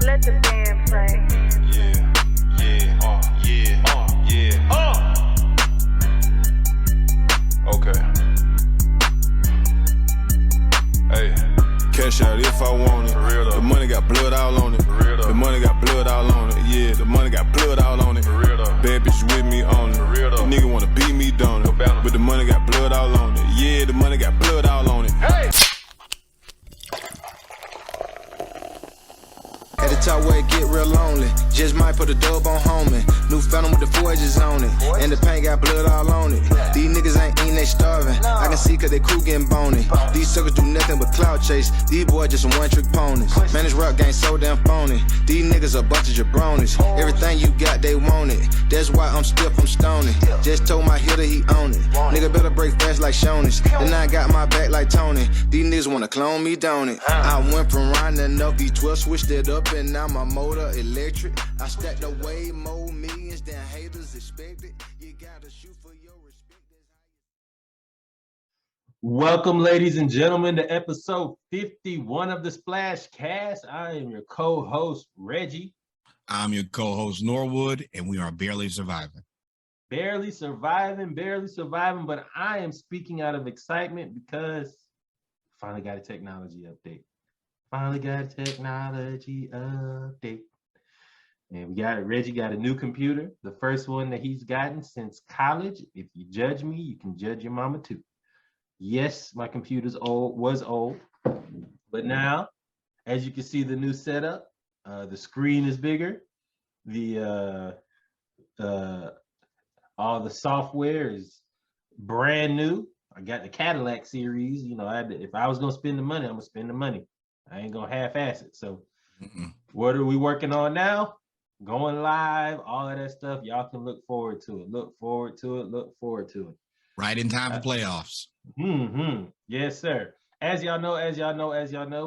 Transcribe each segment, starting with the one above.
Let the band play. Okay. Hey. Cash out if I want it. For real though. The money got blood all on it. For real though. The money got blood all on it. Yeah, the money got blood all on it. For real though. Bad bitch with me on it. For real though. The nigga wanna beat me down it. But the money got blood all on it. Yeah, the money got blood all on it. Hey! At the top where it get real lonely. Just might put a dub on homie. New phantom with the 4 edges on it. And the paint got blood all on it. These niggas ain't eating, they starving. I can see cause they crew getting bony. These suckers do nothing but cloud chase. These boys just some one-trick ponies. Man, this rap game so damn phony. These niggas a bunch of jabronis. Everything you got, they want it. That's why I'm stiff, I'm stony. Just told my hitter he own it. Nigga better break fast like Shoney's. And I got my back like Tony. These niggas wanna clone me, don't it? I went from riding up V12, switched it up, and now my motor electric. I stacked away more millions than haters expected. You gotta shoot for your respect. Welcome, ladies and gentlemen, to episode 51 of the Splash Cast. I am your co-host, Reggie. I'm your co-host, Norwood, and we are barely surviving. Barely surviving, but I am speaking out of excitement because finally got a technology update. And Reggie got a new computer, the first one that he's gotten since college. If you judge me, you can judge your mama too. Yes, my computer's was old, but now, as you can see, the new setup, the screen is bigger. All the software is brand new. I got the Cadillac series. You know, if I was gonna spend the money, I'm gonna spend the money. I ain't gonna half-ass it. So, What are we working on now? Going live, all of that stuff. Y'all can look forward to it. Look forward to it. Right in time for playoffs. Yes, sir. As y'all know,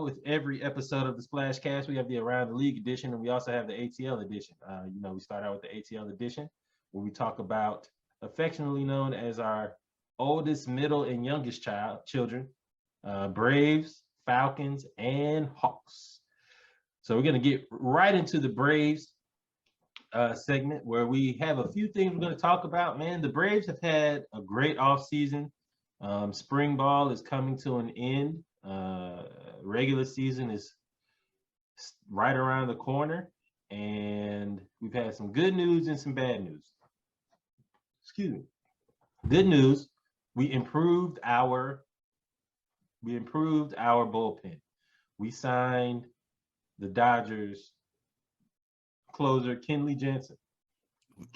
with every episode of the Splash Cast, we have the Around the League edition, and we also have the ATL edition. We start out with the ATL edition, where we talk about, affectionately known as our oldest, middle, and youngest children, Braves, Falcons, and Hawks. So we're going to get right into the Braves segment, where we have a few things we're going to talk about. Man, the Braves have had a great offseason. Spring ball is coming to an end. Regular season is right around the corner, and we've had some good news and some bad news. Excuse me. Good news, we improved our bullpen. We signed the Dodgers closer, Kenley Jansen.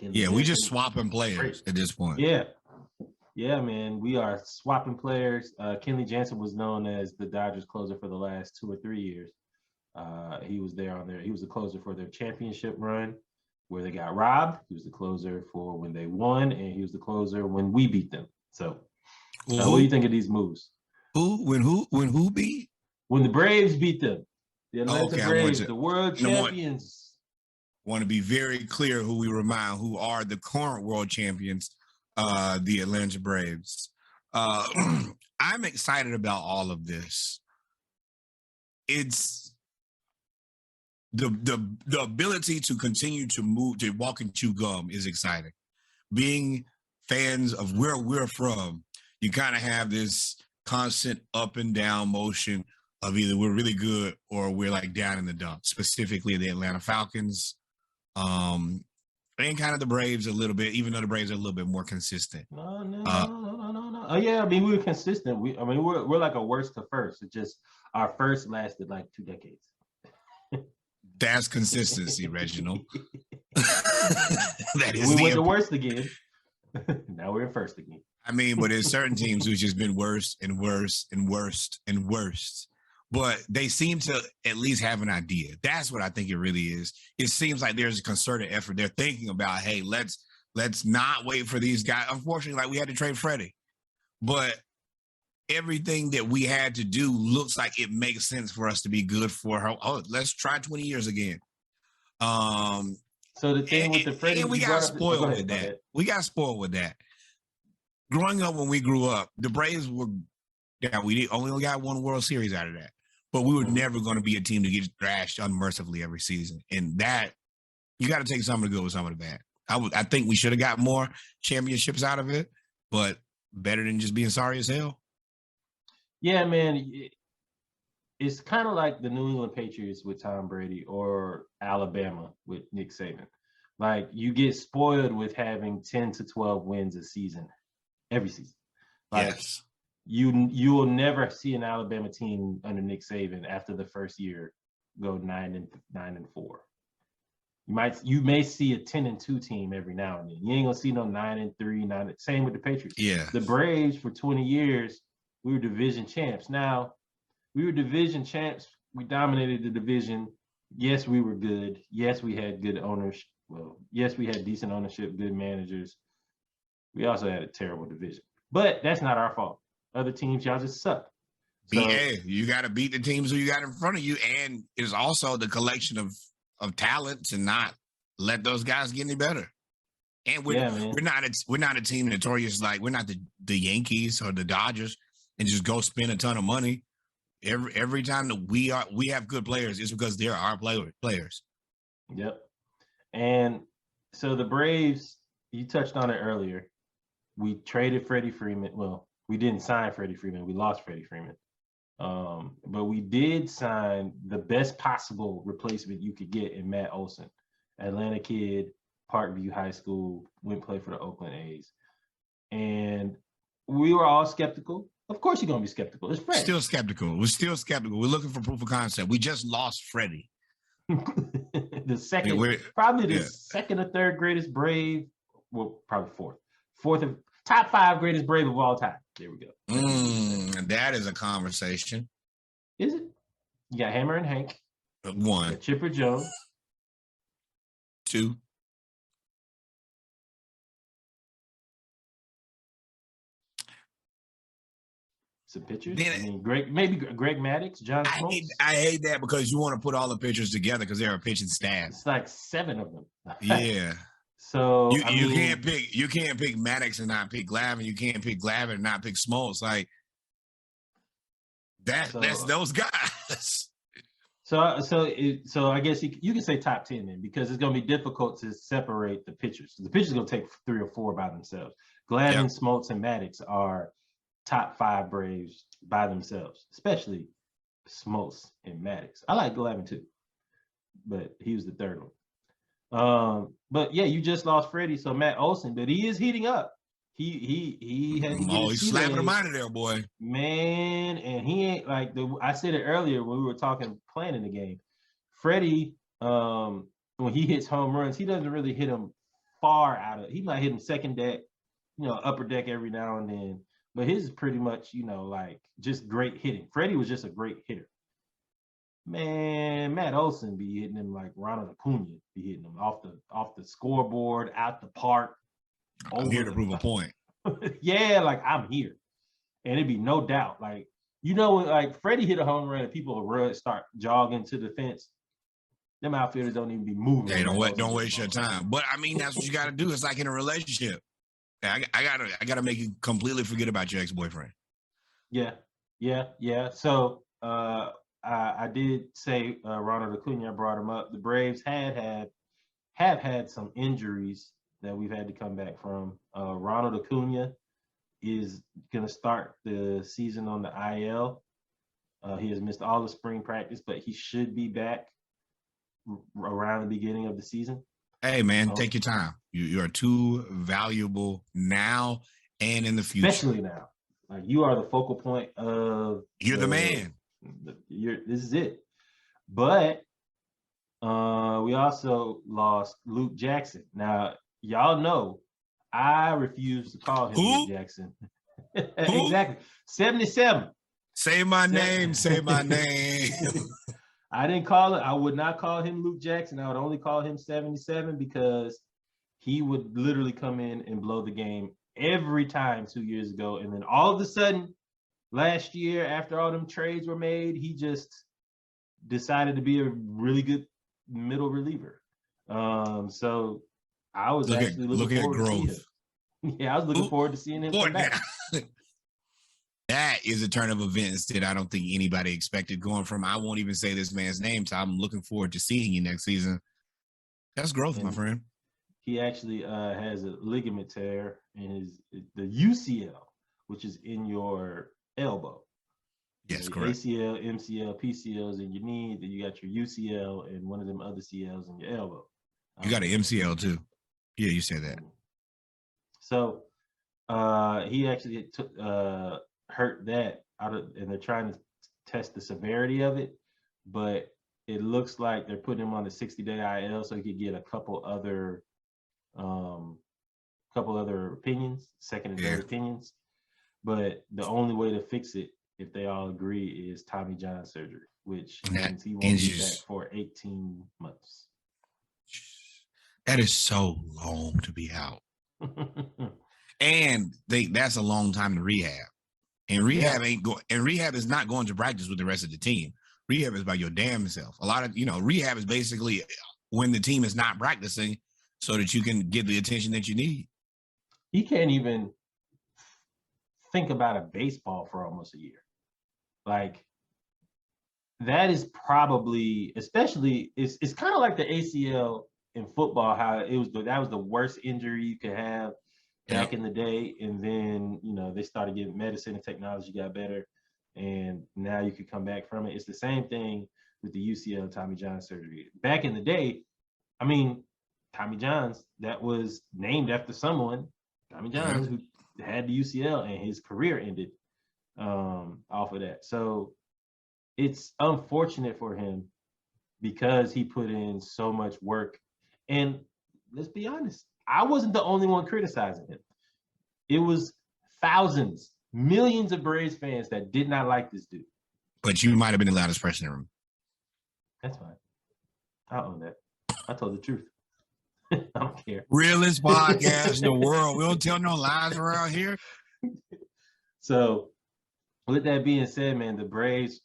We just swapping players at this point. Yeah, man, we are swapping players. Kenley Jansen was known as the Dodgers closer for the last 2 or 3 years. He was He was the closer for their championship run, where they got robbed. He was the closer for when they won, and he was the closer when we beat them. So, what do you think of these moves? When who beat? When the Braves beat them. The Atlanta Braves, the world champions. Want to be very clear who we remind, who are the current world champions, the Atlanta Braves. I'm excited about all of this. It's the ability to continue to move, to walk and chew gum is exciting. Being fans of where we're from, you kind of have this constant up and down motion of either we're really good or we're like down in the dumps, specifically the Atlanta Falcons. And kind of the Braves a little bit, even though the Braves are a little bit more consistent. No. Oh yeah, I mean, we were consistent. We're like a worst to first. It's just our first lasted like 2 decades. That's consistency, Reginald. We went to worst again. Now we're in first again. I mean, but there's certain teams who've just been worse and worse and worse and worse. But they seem to at least have an idea. That's what I think it really is. It seems like there's a concerted effort. They're thinking about, hey, let's not wait for these guys. Unfortunately, like we had to trade Freddie. But everything that we had to do looks like it makes sense for us to be good for her. Oh, let's try 20 years again. So the thing with the Freddie, we got spoiled with that. We got spoiled with that. Growing up, when we grew up, the Braves were, we only got one World Series out of that. but we were never going to be a team to get thrashed unmercifully every season. And that, you got to take some of the good with some of the bad. I think we should have got more championships out of it, but better than just being sorry as hell. Yeah, man. It's kind of like the New England Patriots with Tom Brady or Alabama with Nick Saban. Like, you get spoiled with having 10 to 12 wins a season, every season. Like, yes. You will never see an Alabama team under Nick Saban after the first year go 9-4. You may see a 10-2 team every now and then. You ain't gonna see no 9-3, same with the Patriots. Yeah. The Braves for 20 years, we were division champs. Now, we were division champs. We dominated the division. Yes, we were good. Yes, we had good owners. Well, yes, we had decent ownership, good managers. We also had a terrible division. But that's not our fault. Other teams, y'all just suck. So, you got to beat the teams who you got in front of you. And it's also the collection of talents and not let those guys get any better. And we're not a team notorious, like we're not the Yankees or the Dodgers and just go spend a ton of money. Every time that we have good players, it's because they're our players. Yep. And so the Braves, you touched on it earlier. We traded Freddie Freeman. Well, we didn't sign Freddie Freeman. We lost Freddie Freeman. But we did sign the best possible replacement you could get in Matt Olson, Atlanta kid, Parkview High School, went play for the Oakland A's. And we were all skeptical. Of course you're going to be skeptical. It's Freddie. Still skeptical. We're still skeptical. We're looking for proof of concept. We just lost Freddie. The second, probably the second or third greatest Brave. Well, probably fourth of top 5 greatest Brave of all time. There we go. That is a conversation. Is it? You got Hammer and Hank. 1. Chipper Jones. 2. Some pictures. I mean, Greg Maddux, John Smoltz. I hate that because you want to put all the pictures together because they're a pitching staff. It's like 7 of them. Yeah. So you can't pick Maddux and not pick Glavine. You can't pick Glavine and not pick Smoltz. Like that's those guys. So I guess you can say top 10 then, because it's going to be difficult to separate the pitchers. The pitchers are going to take 3 or 4 by themselves. Glavine, Smoltz, and Maddux are top 5 Braves by themselves, especially Smoltz and Maddux. I like Glavine too, but he was the third one. But yeah, you just lost Freddie, so Matt Olson, but he is heating up. He had to get he's slapping him out of there, boy. Man, and he ain't like I said it earlier when we were planning the game. Freddie, when he hits home runs, he doesn't really hit them far out of. He might hit them second deck, upper deck every now and then. But his is pretty much, like just great hitting. Freddie was just a great hitter. Man, Matt Olson be hitting him like Ronald Acuna be hitting him off the scoreboard, out the park. I'm here to prove a point. Yeah, like I'm here. And it'd be no doubt. Like, like Freddie hit a home run and people will start jogging to the fence. Them outfielders don't even be moving. Hey, don't waste your time. But I mean, that's what you gotta do. It's like in a relationship. I gotta make you completely forget about your ex-boyfriend. Yeah. So I did say Ronald Acuna. I brought him up. The Braves have had some injuries that we've had to come back from. Ronald Acuna is gonna start the season on the IL. He has missed all the spring practice, but he should be back around the beginning of the season. Hey, man, take your time. You are too valuable now and in the future. Especially now. Like, you are the focal point of... You're the man. This is it. But we also lost Luke Jackson. Now, y'all know I refuse to call him Luke Jackson. Exactly. 77. Say my name. Say my name. I didn't call it. I would not call him Luke Jackson. I would only call him 77 because he would literally come in and blow the game every time 2 years ago. And then all of a sudden, last year, after all them trades were made, he just decided to be a really good middle reliever. So I was looking forward to seeing him. Yeah, I was looking forward to seeing him come back. That is a turn of events that I don't think anybody expected. Going from I won't even say this man's name to I'm looking forward to seeing you next season. That's growth, my friend. He actually has a ligament tear in the UCL, which is in your elbow. Yes, your correct. ACL, MCL, PCLs in your knee. Then you got your UCL and one of them other CLs in your elbow. You got an MCL too. Yeah, you said that. So he actually hurt that out of, and they're trying to test the severity of it, but it looks like they're putting him on a 60-day IL so he could get a couple other opinions, second and third opinions. But the only way to fix it, if they all agree, is Tommy John surgery, which means he won't be back for 18 months. That is so long to be out. And that's a long time to rehab. And rehab rehab is not going to practice with the rest of the team. Rehab is by your damn self. A lot of, rehab is basically when the team is not practicing so that you can get the attention that you need. He can't even think about a baseball for almost a year. Like, that is probably, especially, it's kind of like the ACL in football, how that was the worst injury you could have back in the day. And then, they started getting medicine and technology got better. And now you could come back from it. It's the same thing with the UCL Tommy John surgery. Back in the day, Tommy John's, that was named after someone, Tommy John's, who had the UCL, and his career ended off of that. So it's unfortunate for him because he put in so much work. And let's be honest, I wasn't the only one criticizing him. It was thousands, millions of Braves fans that did not like this dude. But you might have been the loudest person in the room. That's fine. I own that. I told the truth. I don't care. Realest podcast in the world. We don't tell no lies around here. So, with that being said, man, the Braves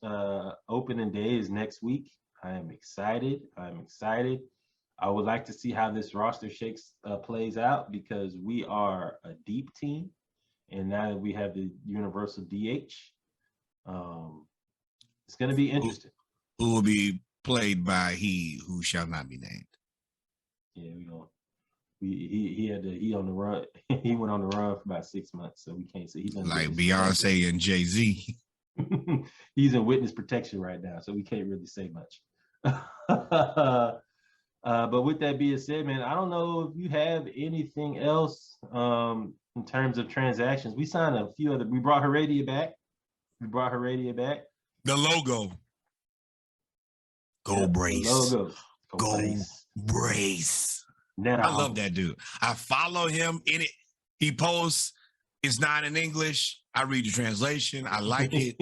opening day is next week. I am excited. I would like to see how this roster plays out, because we are a deep team. And now that we have the universal DH, it's going to be interesting. Who will be played by he who shall not be named. Yeah, we don't. He on the run. He went on the run for about 6 months, so we can't say he's like Beyonce and Jay-Z. He's in witness protection right now, so we can't really say much. But with that being said, man, I don't know if you have anything else in terms of transactions. We signed a few other. We brought Heredia back. The logo. Go Brace. Logo. Go Brace. Now, I love that dude. I follow him in it. He posts. It's not in English. I read the translation. I like it.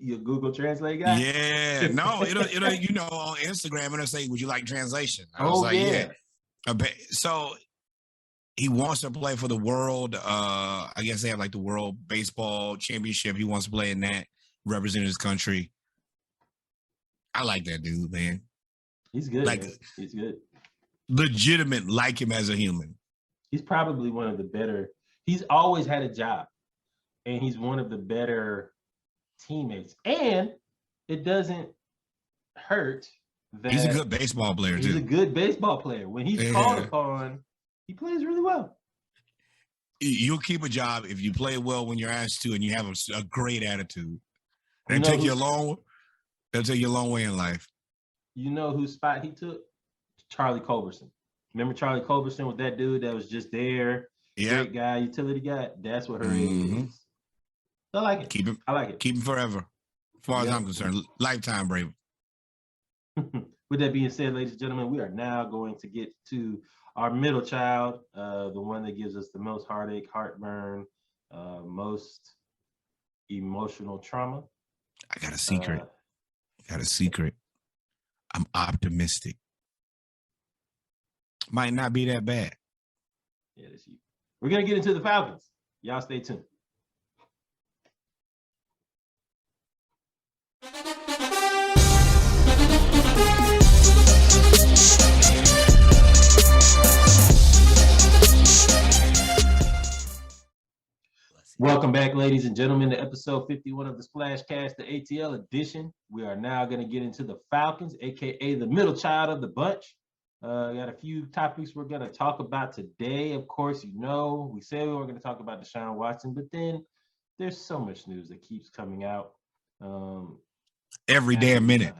You a Google Translate guy? Yeah. No, it'll on Instagram, it'll say, would you like translation? I was like, yeah. So he wants to play for the world. I guess they have like the World Baseball Championship. He wants to play in that, represent his country. I like that dude, man. He's good. Like, man. He's good. Legitimate, like him as a human. He's probably one of the better. He's always had a job, and he's one of the better teammates. And it doesn't hurt that he's a good baseball player. He's a good baseball player. When he's called upon, he plays really well. You'll keep a job if you play well when you're asked to, and you have a great attitude. That'll take you a long way in life. You know whose spot he took? Charlie Culberson. Remember Charlie Culberson was that dude that was just there? Yeah. Great guy, utility guy. That's what Heredia is. I like it. I like it. Keep him forever. As far as I'm concerned. Lifetime Brave. With that being said, ladies and gentlemen, we are now going to get to our middle child, the one that gives us the most heartache, heartburn, most emotional trauma. I got a secret. I'm optimistic. Might not be that bad. Yeah, that's you. We're going to get into the Falcons. Y'all stay tuned. Welcome back, ladies and gentlemen, to episode 51 of the Splashcast, the ATL edition. We are now going to get into the Falcons, aka the middle child of the bunch. Got a few topics we're going to talk about today. Of course, you know, we said we were going to talk about Deshaun Watson, but then there's so much news that keeps coming out. Every damn minute.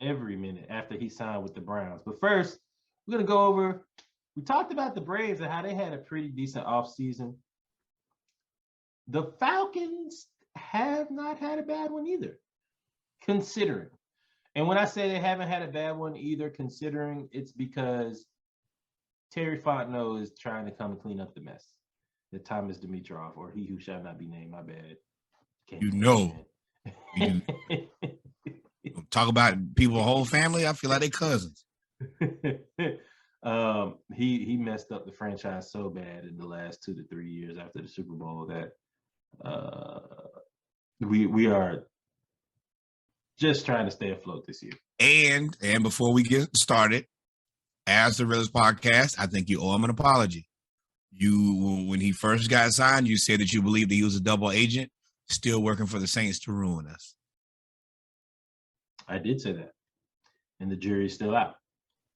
Every minute after he signed with the Browns. But first, we're going to go over, we talked about the Braves and how they had a pretty decent offseason. The Falcons have not had a bad one either, considering. And when I say they haven't had a bad one either, considering, it's because Terry Fontenot is trying to come and clean up the mess that Thomas Dimitroff, or he who shall not be named, my bad. You know. Talk about people, whole family. I feel like they cousins. He messed up the franchise so bad in the last 2 to 3 years after the Super Bowl that we are just trying to stay afloat this year. And before we get started, as the Realest Podcast, I think you owe him an apology. When he first got signed, you said that you believed that he was a double agent, still working for the Saints to ruin us. I did say that, and the jury's still out.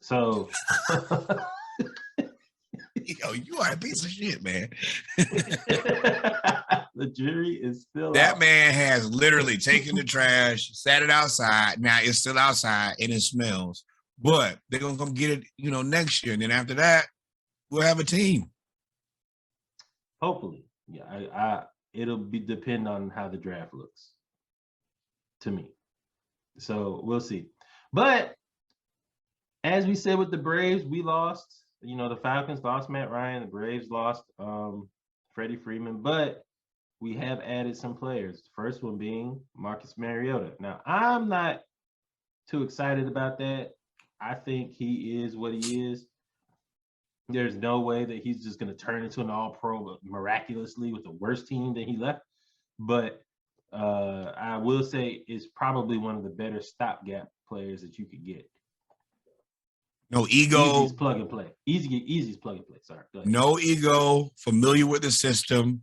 So, yo, you are a piece of shit, man. The jury is still that out. Man has literally taken the trash, sat it outside. Now it's still outside and it smells. But they're gonna come get it, next year, and then after that, we'll have a team. Hopefully, yeah. It'll be depend on how the draft looks. To me, so we'll see. But as we said with the Braves, we lost. The Falcons lost Matt Ryan. The Braves lost Freddie Freeman. But we have added some players. The first one being Marcus Mariota. Now, I'm not too excited about that. I think he is what he is. There's no way that he's just going to turn into an all-pro miraculously with a worse team than he left. But I will say it's probably one of the better stopgap players that you could get. No ego. Easy's plug and play. Easy's plug and play. Sorry. No ego, familiar with the system,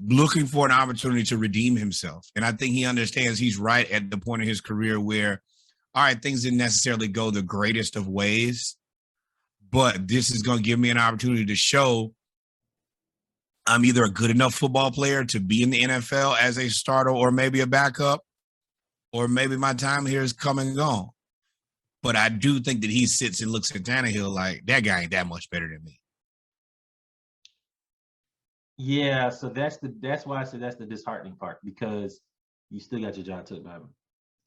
looking for an opportunity to redeem himself. And I think he understands he's right at the point in his career where, all right, things didn't necessarily go the greatest of ways, but this is going to give me an opportunity to show I'm either a good enough football player to be in the NFL as a starter or maybe a backup, or maybe my time here is come and gone. But I do think that he sits and looks at Tannehill like, that guy ain't that much better than me. Yeah, so that's why I said that's the disheartening part, because you still got your job took by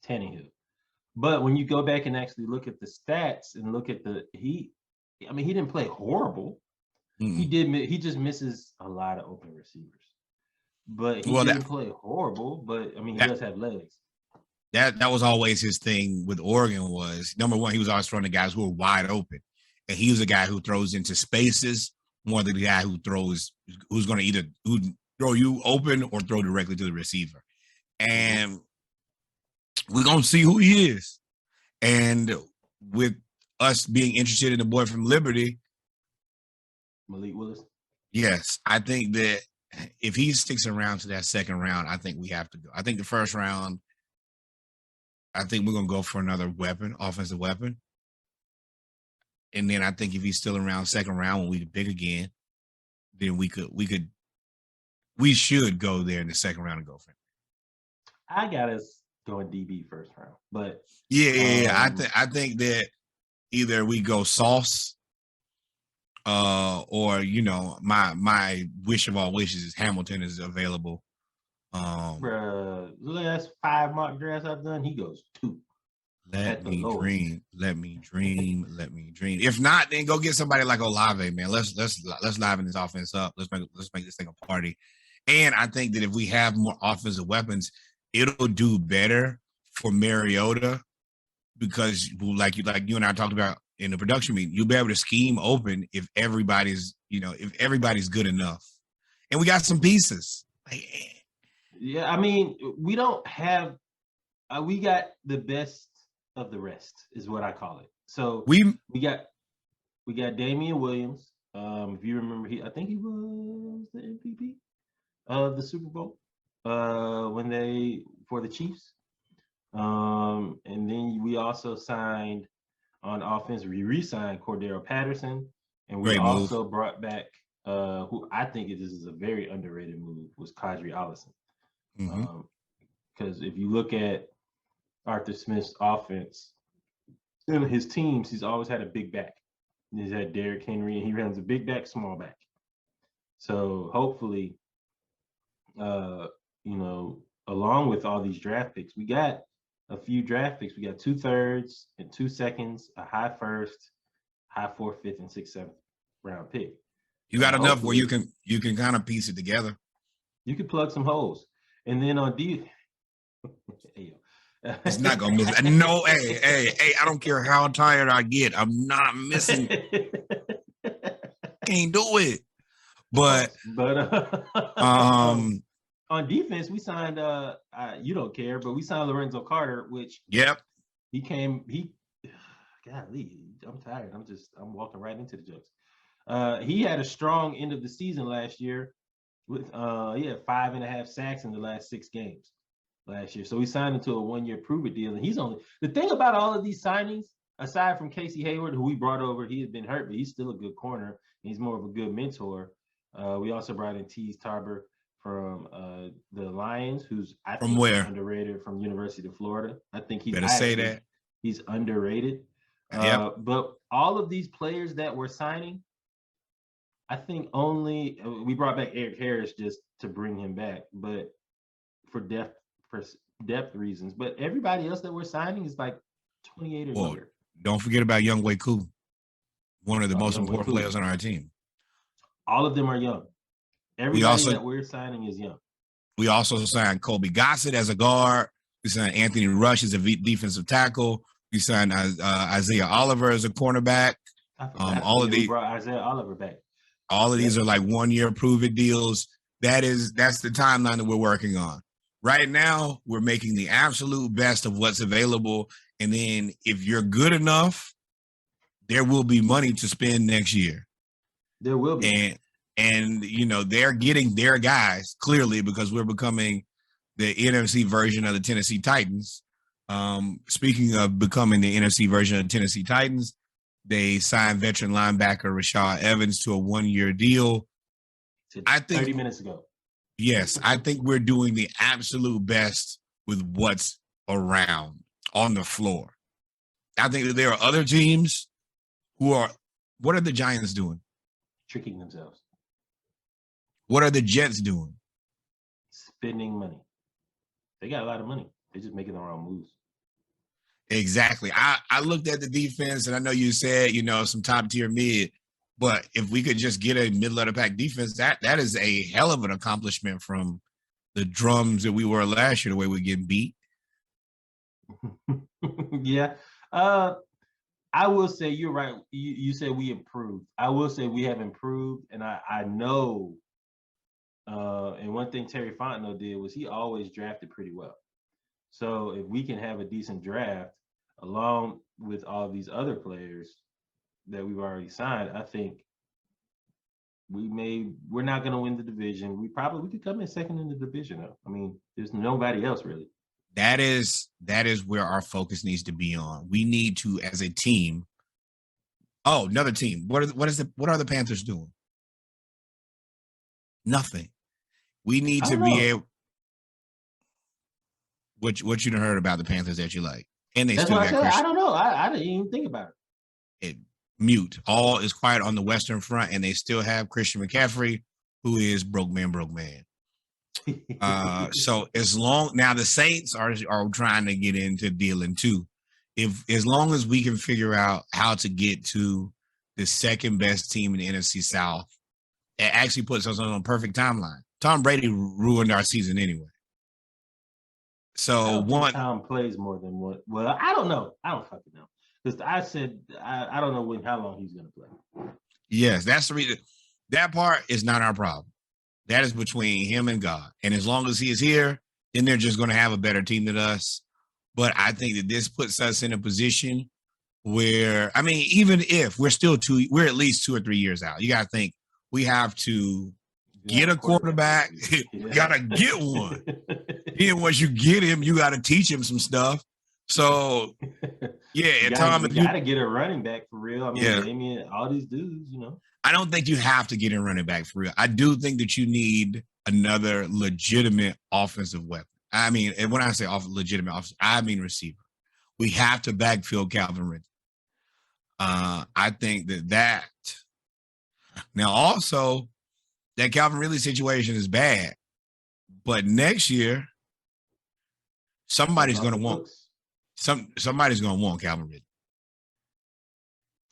Tannehill. But when you go back and actually look at the stats and look at he didn't play horrible. Mm-hmm. He just misses a lot of open receivers. But he didn't play horrible, but he does have legs. That was always his thing with Oregon was, number one, he was always throwing the guys who were wide open. And he was a guy who throws into spaces more than the guy who's going to either throw you open or throw directly to the receiver. And we're going to see who he is. And with us being interested in the boy from Liberty, Malik Willis. Yes, I think that if he sticks around to that second round, I think we have to go. I think the first round, I think we're going to go for another offensive weapon. And then I think if he's still around second round when we pick again, then we should go there in the second round and go for him. I got us going DB first round, but yeah. I think that either we go Sauce, or my wish of all wishes is Hamilton is available. Last 5 mock drafts I've done, he goes 2. Let me dream. If not, then go get somebody like Olave, man. Let's liven this offense up. Let's make this thing a party. And I think that if we have more offensive weapons, it'll do better for Mariota, because like you and I talked about in the production meeting, you'll be able to scheme open if everybody's good enough. And we got some pieces. Yeah, we don't have we got the best of the rest is what I call it. So we got Damian Williams. If you remember, I think he was the MVP. The Super Bowl when they for the Chiefs. And then we also signed on offense. We re-signed Cordero Patterson, and we Great move. also brought back who I think this is a very underrated move was Kadri Allison. Because if you look at Arthur Smith's offense in his teams, he's always had a big back. He's had Derrick Henry, and he runs a big back, small back. So hopefully, along with all these draft picks, we got a few draft picks. We got 2/3 and 2 seconds, a high first, high 4th, 5th, and 6th, 7th round pick. You got enough where you can kind of piece it together. You can plug some holes, and then on D. It's not gonna miss. No, hey! I don't care how tired I get. I'm not missing. Can't do it. But on defense, we signed. You don't care, but we signed Lorenzo Carter, which golly, I'm tired. I'm walking right into the jokes. He had a strong end of the season last year with he had 5.5 sacks in the last 6 games last year. So we signed him to a 1-year prove-it deal. And he's only the thing about all of these signings, aside from Casey Hayward, who we brought over, he had been hurt, but he's still a good corner. He's more of a good mentor. We also brought in Tease Tarver from the Lions, who's I think underrated from University of Florida. I think he's he's underrated. But all of these players that we're signing, I think only we brought back Eric Harris just to bring him back, but for depth reasons. But everybody else that we're signing is like 28 or younger. Don't forget about Young Wei Koo, one of the most important players on our team. All of them are young. Everybody that we're signing is young. We also signed Colby Gossett as a guard. We signed Anthony Rush as a defensive tackle. We signed Isaiah Oliver as a cornerback. All of these brought Isaiah Oliver back. All of these are like 1-year prove-it deals. That's the timeline that we're working on. Right now, we're making the absolute best of what's available. And then if you're good enough, there will be money to spend next year. There will be. And they're getting their guys clearly because we're becoming the NFC version of the Tennessee Titans. Speaking of becoming the NFC version of the Tennessee Titans, they signed veteran linebacker Rashad Evans to a 1-year deal. I think 30 minutes ago. Yes, I think we're doing the absolute best with what's around on the floor. I think that there are other teams who are. What are the Giants doing? Tricking themselves. What are the Jets doing? Spending money. They got a lot of money. They're just making the wrong moves. Exactly. I looked at the defense, and I know you said, some top tier mid, but if we could just get a middle of the pack defense, that is a hell of an accomplishment from the drums that we were last year, the way we're getting beat. Yeah. I will say you're right. You said we improved. I will say we have improved, and I know. And one thing Terry Fontenot did was he always drafted pretty well. So if we can have a decent draft along with all these other players that we've already signed, I think we're not going to win the division. We could come in second in the division though. I mean, there's nobody else really. That is where our focus needs to be on. We need to, as a team. Oh, another team. What are the Panthers doing? Nothing. We need to be able. What you done heard about the Panthers that you like, and they still got Christian. I don't know. I didn't even think about it. Mute. All is quiet on the Western Front, and they still have Christian McCaffrey, who is broke man. So now the Saints are trying to get into dealing too. As long as we can figure out how to get to the second best team in the NFC South, it actually puts us on a perfect timeline. Tom Brady ruined our season anyway. So Tom plays more than one. Well, I don't know. I don't fucking know. Because I said I don't know how long he's going to play. Yes, that's the reason. That part is not our problem. That is between him and God. And as long as he is here, then they're just going to have a better team than us. But I think that this puts us in a position where, I mean, even if we're at least 2 or 3 years out, you got to think we have to get a quarterback. You gotta get one. Then once you get him, you gotta teach him some stuff. So yeah, you gotta get a running back for real. I mean, Damien, all these dudes, you know. I don't think you have to get a running back for real. I do think that you need another legitimate offensive weapon. I mean, and when I say legitimate offensive, I mean receiver. We have to backfill Calvin Ridley. I think that now also that Calvin Ridley situation is bad, but next year somebody's going to want Calvin Ridley,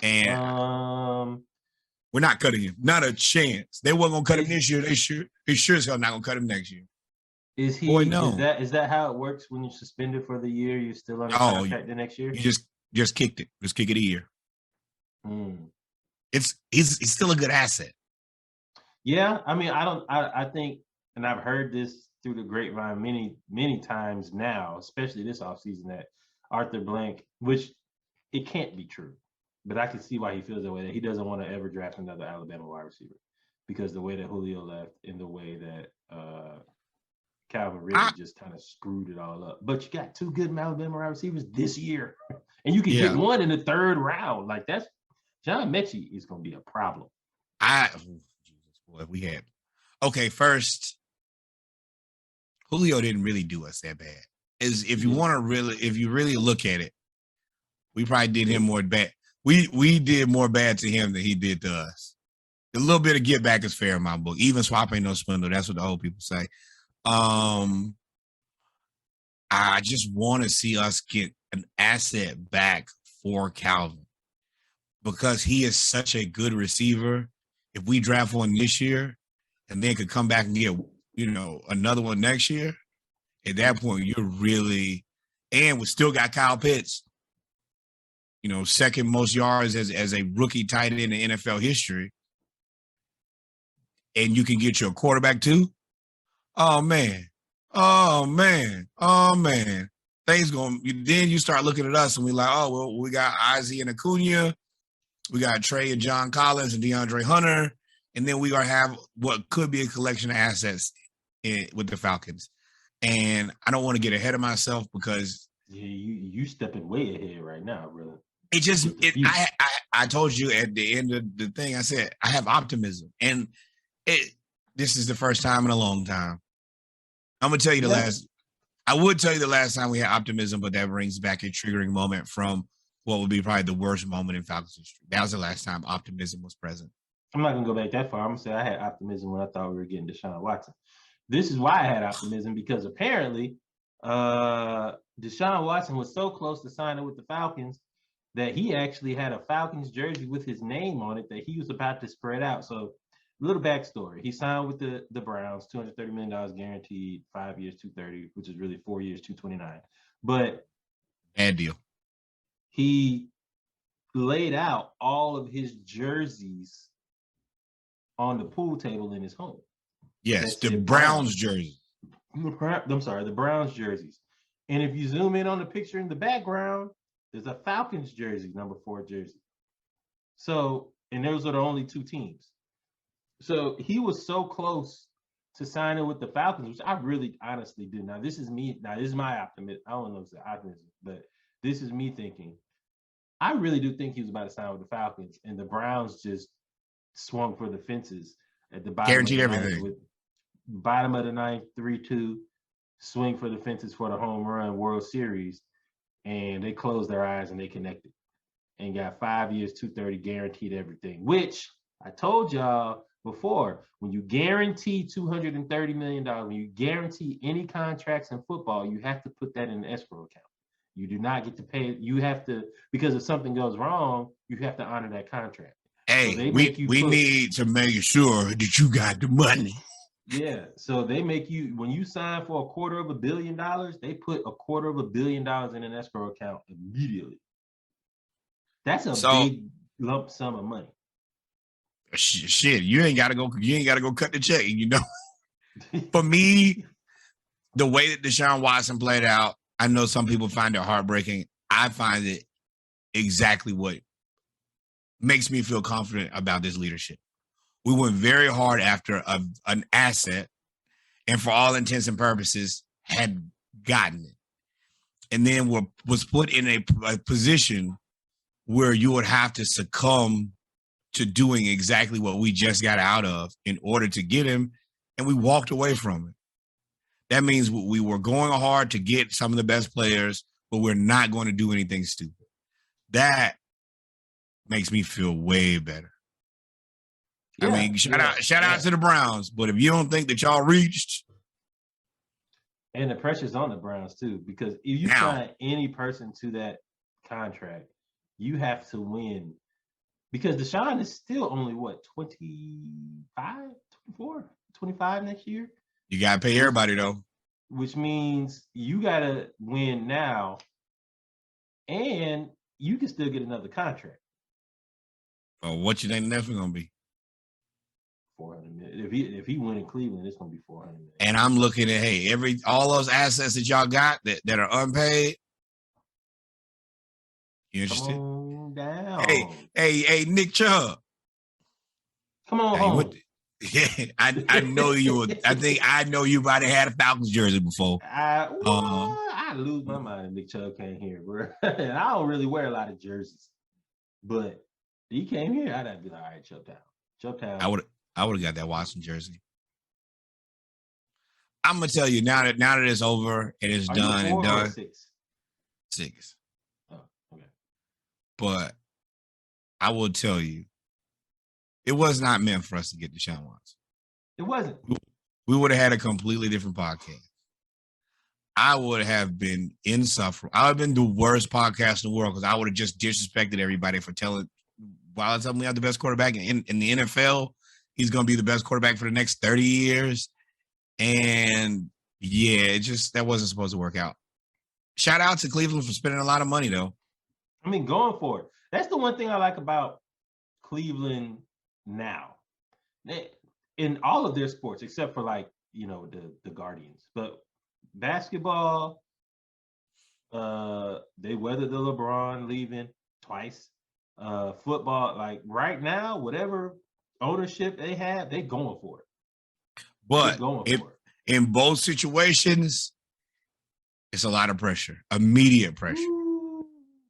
and we're not cutting him. Not a chance. They weren't going to cut him this year. They sure as hell not going to cut him next year. Is he? Boy, no. Is that how it works when you're suspended for the year? You're still on contract the next year. You just kicked it. Just kick it a year. He's still a good asset. Yeah, I mean, I think, and I've heard this through the grapevine many times now, especially this offseason, that Arthur Blank, which it can't be true, but I can see why he feels that way, that he doesn't want to ever draft another Alabama wide receiver, because the way that Julio left and the way that Calvin Ridley just kind of screwed it all up. But you got two good Alabama wide receivers this year, and you can get one in the third round. Like, that's John Mechie is going to be a problem. Jesus, boy, we had. Okay, first, Julio didn't really do us that bad. If you really look at it, we probably did him more bad. We did more bad to him than he did to us. A little bit of get back is fair in my book. Even swap ain't no swindle. That's what the old people say. I just want to see us get an asset back for Calvin, because he is such a good receiver. If we draft one this year and then could come back and get, another one next year, at that point, you're really, and we still got Kyle Pitts, second most yards as a rookie tight end in NFL history. And you can get your quarterback too. Oh man. Things then you start looking at us and we like, oh, well, we got Ozzie and Acuna. We got Trey and John Collins and DeAndre Hunter. And then we are have what could be a collection of assets with the Falcons. And I don't want to get ahead of myself because you stepping way ahead right now, brother. I told you at the end of the thing, I said I have optimism, and this is the first time in a long time. I'm gonna tell you I would tell you the last time we had optimism, but that brings back a triggering moment from what would be probably the worst moment in Falcons history. That was the last time optimism was present. I'm not gonna go back that far. I'm gonna say I had optimism when I thought we were getting Deshaun Watson. This is why I had optimism, because apparently Deshaun Watson was so close to signing with the Falcons that he actually had a Falcons jersey with his name on it that he was about to spread out. So, little backstory. He signed with the Browns, $230 million guaranteed, 5 years, $230, which is really 4 years, $229. But bad deal. He laid out all of his jerseys on the pool table in his home. Yes, the Browns jersey. I'm sorry, the Browns jerseys. And if you zoom in on the picture in the background, there's a Falcons jersey, number 4 jersey. So, and those are the only two teams. So he was so close to signing with the Falcons, which I really honestly do. Now, this is me. Now, this is my optimism. I don't know if it's optimism, but this is me thinking. I really do think he was about to sign with the Falcons, and the Browns just swung for the fences at the bottom. Guaranteed everything. With bottom of the ninth, 3-2, swing for the fences for the home run World Series, and they closed their eyes and they connected and got 5 years, $230, guaranteed everything, which I told y'all before, when you guarantee $230 million, when you guarantee any contracts in football, you have to put that in the escrow account. You do not get to pay. You have to, because if something goes wrong, you have to honor that contract. Hey, so we need to make sure that you got the money. Yeah, so they make you, when you sign for $250 million, they put $250 million in an escrow account immediately. That's a big lump sum of money. Shit, you ain't gotta go cut the check, For me, the way that Deshaun Watson played out, I know some people find it heartbreaking. I find it exactly what makes me feel confident about this leadership. We went very hard after an asset, and for all intents and purposes, had gotten it, and then was put in a position where you would have to succumb to doing exactly what we just got out of in order to get him, and we walked away from it. That means we were going hard to get some of the best players, but we're not going to do anything stupid. That makes me feel way better. I mean, shout out to the Browns, but if you don't think that y'all reached, and the pressure's on the Browns too, because if you sign any person to that contract, you have to win. Because Deshaun is still only what, 25, 24, 25 next year? You gotta pay everybody though. Which means you gotta win now, and you can still get another contract. Oh, what you think the next one gonna be? 400 million. If he win in Cleveland, it's gonna be 400 million. And I'm looking at all those assets that y'all got that are unpaid. You interested? Come on down. Hey, Nick Chubb. Come on home. Yeah, I know you would. I think I know you might have had a Falcons jersey before. I lose my mind if Nick Chubb came here, bro. And I don't really wear a lot of jerseys, but he came here, I'd be like, all right, Chubb Town. I would have got that Watson jersey. I'm gonna tell you now that it's over and it's done and done. Six. Oh, okay. But I will tell you, it was not meant for us to get Deshaun Watson. It wasn't. We would have had a completely different podcast. I would have been insufferable. I would have been the worst podcast in the world because I would have just disrespected everybody for while it's we have the best quarterback in the NFL, he's going to be the best quarterback for the next 30 years. And yeah, that wasn't supposed to work out. Shout out to Cleveland for spending a lot of money though. I mean, going for it. That's the one thing I like about Cleveland now. In all of their sports, except for the Guardians. But basketball, they weathered the LeBron leaving twice. Football, like right now, whatever ownership they have, they're going for it. But in both situations, it's a lot of pressure, immediate pressure. Ooh,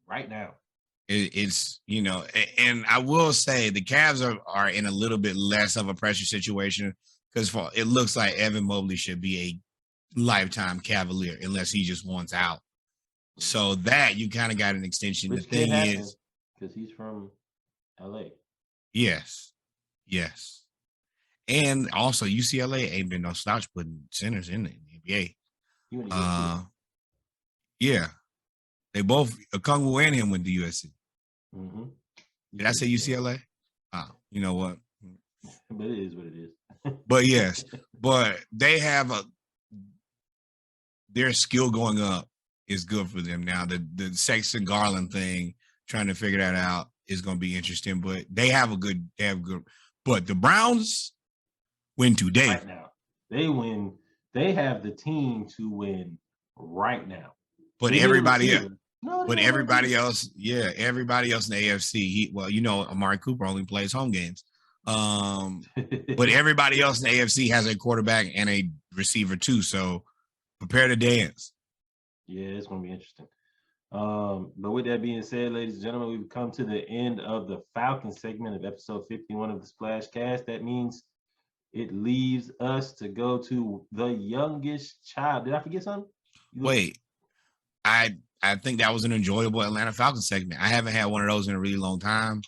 right now. It's, and I will say the Cavs are in a little bit less of a pressure situation because it looks like Evan Mobley should be a lifetime Cavalier unless he just wants out. So that you kind of got an extension. Which the thing is, because he's from LA. Yes. And also UCLA ain't been no slouch putting centers in the NBA. Yeah. They both, Okongwu and him went to USC. Mm-hmm. Did I say UCLA? You know what? But it is what it is. But yes, but they have their skill going up is good for them now. The Sexton Garland thing, trying to figure that out is going to be interesting. But they have good. But the Browns win today. Right now, they win. They have the team to win right now. But everybody else. Everybody else in the AFC, Amari Cooper only plays home games. But everybody else in the AFC has a quarterback and a receiver too. So prepare to dance. Yeah, it's going to be interesting. But with that being said, ladies and gentlemen, we've come to the end of the Falcon segment of episode 51 of the Splash Cast. That means it leaves us to go to the youngest child. Did I forget something? Wait, I think that was an enjoyable Atlanta Falcons segment. I haven't had one of those in a really long time.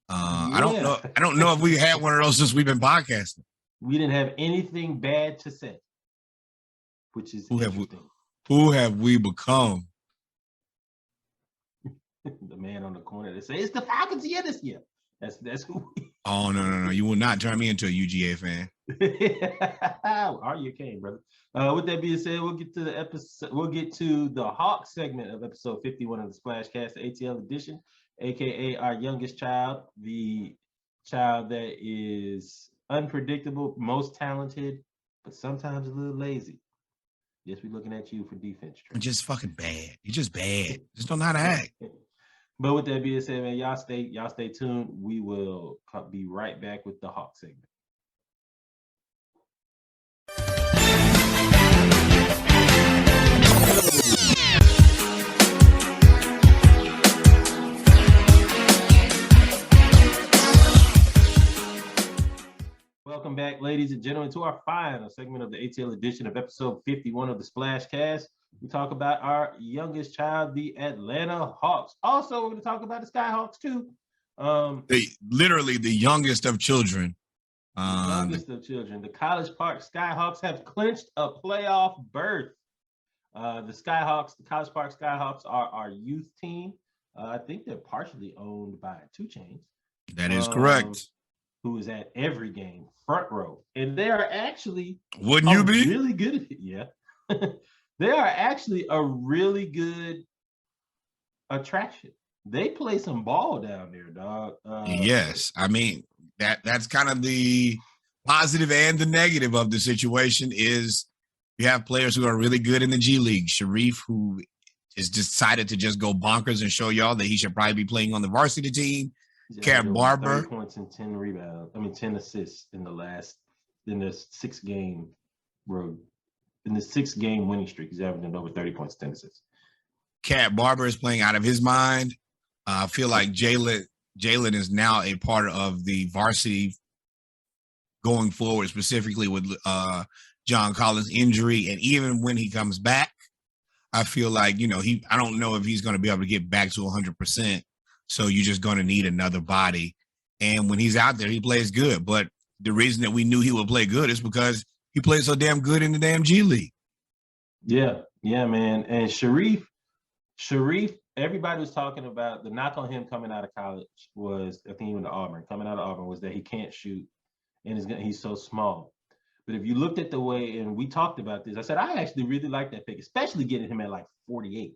I don't know if we had one of those since we've been podcasting. We didn't have anything bad to say, which is who have we become? The man on the corner that says it's the Falcons this year. That's who. Oh no! You will not turn me into a UGA fan. Are you okay, brother? With that being said, we'll get to the episode. We'll get to the Hawk segment of episode 51 of the Splash Cast, the ATL edition, aka our youngest child, the child that is unpredictable, most talented, but sometimes a little lazy. Yes, we're looking at you for defense. You're just fucking bad. You're just bad. Just don't know how to act. But with that being said, man, y'all stay tuned. We will be right back with the Hawk segment. Welcome back, ladies and gentlemen, to our final segment of the ATL edition of episode 51 of the Splash Cast. We talk about our youngest child, the Atlanta Hawks. Also, we're going to talk about the Skyhawks too. Literally the youngest of children. The youngest of children. The College Park Skyhawks have clinched a playoff berth. The College Park Skyhawks are our youth team. I think they're partially owned by 2 Chainz. That is correct. Who is at every game, front row. And they are actually Wouldn't you be? Really good. Yeah. They are actually a really good attraction. They play some ball down there, dog. Yes. I mean, that's kind of the positive and the negative of the situation is you have players who are really good in the G League. Sharif, who has decided to just go bonkers and show y'all that he should probably be playing on the varsity team. Cat Barber. 30 points and 10 rebounds. 10 assists in the 6-game road. In the 6-game winning streak, he's averaging over 30 points, 10 assists. Cat Barber is playing out of his mind. I feel like Jalen is now a part of the varsity going forward, specifically with John Collins' injury. And even when he comes back, I feel like, I don't know if he's going to be able to get back to 100%. So you're just going to need another body. And when he's out there, he plays good. But the reason that we knew he would play good is because he played so damn good in the damn G League. Yeah, man. And Sharif, everybody was talking about the knock on him coming out of college was, I think he went to Auburn, coming out of Auburn was that he can't shoot and he's so small. But if you looked at the way, and we talked about this, I said, I actually really like that pick, especially getting him at like 48,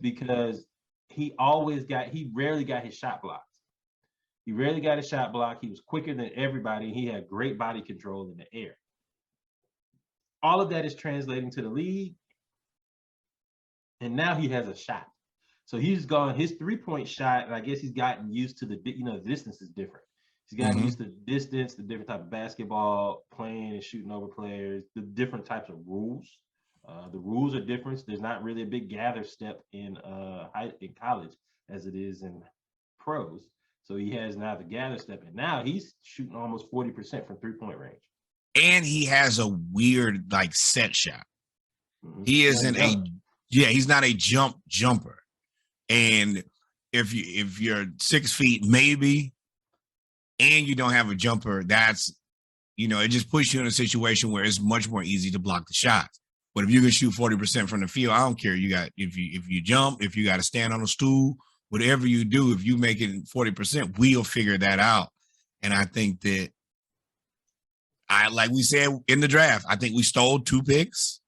because he rarely got his shot blocked. He rarely got his shot blocked. He was quicker than everybody. He had great body control in the air. All of that is translating to the league. And now he has a shot. So he's gone his 3-point shot, and I guess he's gotten used to the distance is different. He's gotten used to the distance, the different type of basketball, playing and shooting over players, the different types of rules. The rules are different. There's not really a big gather step in college as it is in pros. So he has now the gather step, and now he's shooting almost 40% from 3-point range. And he has a weird set shot. Mm-hmm. He isn't he's not a jumper. And if you're 6 feet maybe, and you don't have a jumper, that's it just puts you in a situation where it's much more easy to block the shots. But if you can shoot 40% from the field, I don't care. If you jump, if you got to stand on a stool, whatever you do, if you make it 40%, we'll figure that out. And I think that like we said in the draft, I think we stole 2 picks.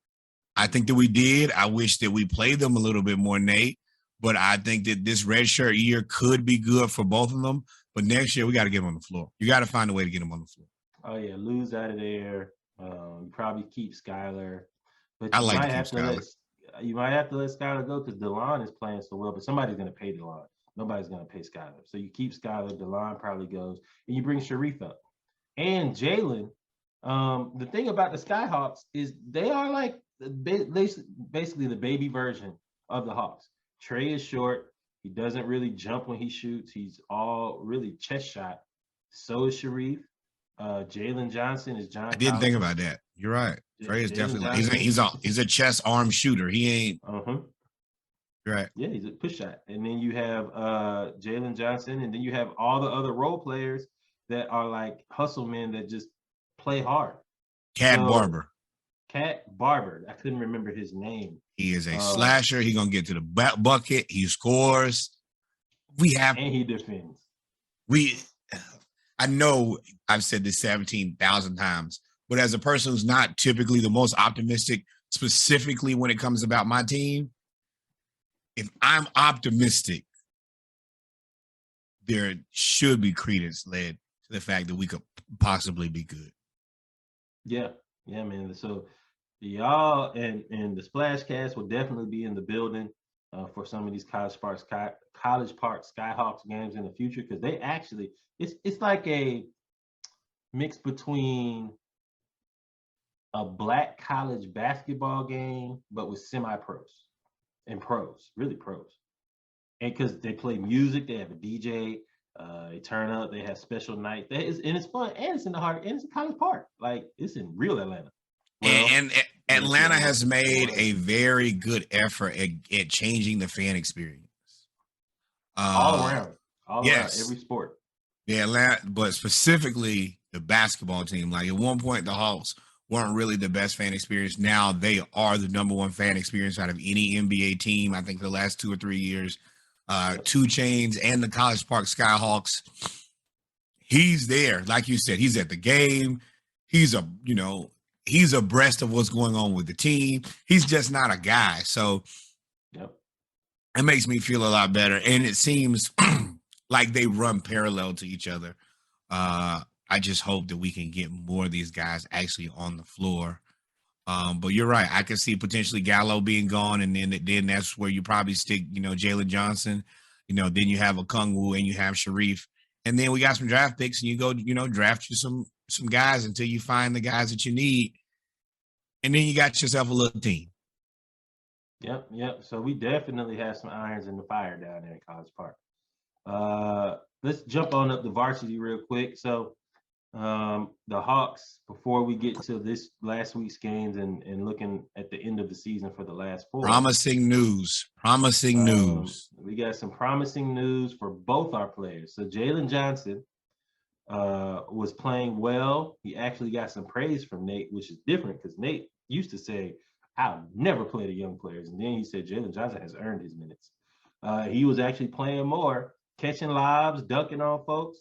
I think that we did. I wish that we played them a little bit more, Nate. But I think that this redshirt year could be good for both of them. But next year, we got to get them on the floor. You got to find a way to get them on the floor. Oh, yeah. Lose out of there. You probably keep Skylar. But I like to keep Skylar. You might have to let Skylar go because DeLon is playing so well. But somebody's going to pay DeLon. Nobody's going to pay Skylar. So you keep Skylar. DeLon probably goes. And you bring Sharif up. And Jalen. The thing about the Skyhawks is they are like basically the baby version of the Hawks. Trey is short. He doesn't really jump when he shoots. He's all really chest shot. So is Sharif. Jalen Johnson is John. I didn't think about that. You're right. Trey is definitely he's a chest arm shooter. He ain't. Right. Yeah, he's a push shot. And then you have Jalen Johnson, and then you have all the other role players that are like hustle men that just play hard. Cat Barber. I couldn't remember his name. He is a slasher. He's gonna get to the bucket. He scores. And he defends. I know I've said this 17,000 times, but as a person who's not typically the most optimistic, specifically when it comes about my team, if I'm optimistic, there should be credence led to the fact that we could possibly be good. Yeah, man. So y'all and the Splash Cast will definitely be in the building for some of these College Park Skyhawks games in the future, because they actually it's like a mix between a black college basketball game, but with semi-pros and pros, really pros. And because they play music, they have a DJ, they turn up, they have special nights. And it's fun, and it's in the heart, and it's in College Park. Like, it's in real Atlanta. Well, and Atlanta has made a very good effort at changing the fan experience. All around, yes. every sport. Yeah, Atlanta, but specifically the basketball team. Like, at one point, the Hawks weren't really the best fan experience. Now they are the number one fan experience out of any NBA team, I think, the last 2 or 3 years. 2 Chainz and the College Park Skyhawks. He's there. Like you said, he's at the game. He's abreast of what's going on with the team. He's just not a guy. So it makes me feel a lot better. And it seems like they run parallel to each other. I just hope that we can get more of these guys actually on the floor. But you're right. I can see potentially Gallo being gone, and then that's where you probably stick, Jalen Johnson. Then you have Okongwu and you have Sharif. And then we got some draft picks, and you go, draft you some guys until you find the guys that you need. And then you got yourself a little team. Yep. So we definitely have some irons in the fire down there in College Park. Let's jump on up the varsity real quick. So the Hawks, before we get to this last week's games and looking at the end of the season for the last 4. Promising news. We got some promising news for both our players. So Jalen Johnson was playing well. He actually got some praise from Nate, which is different because Nate used to say, I'll never play the young players. And then he said Jalen Johnson has earned his minutes. He was actually playing more, catching lobs, dunking on folks.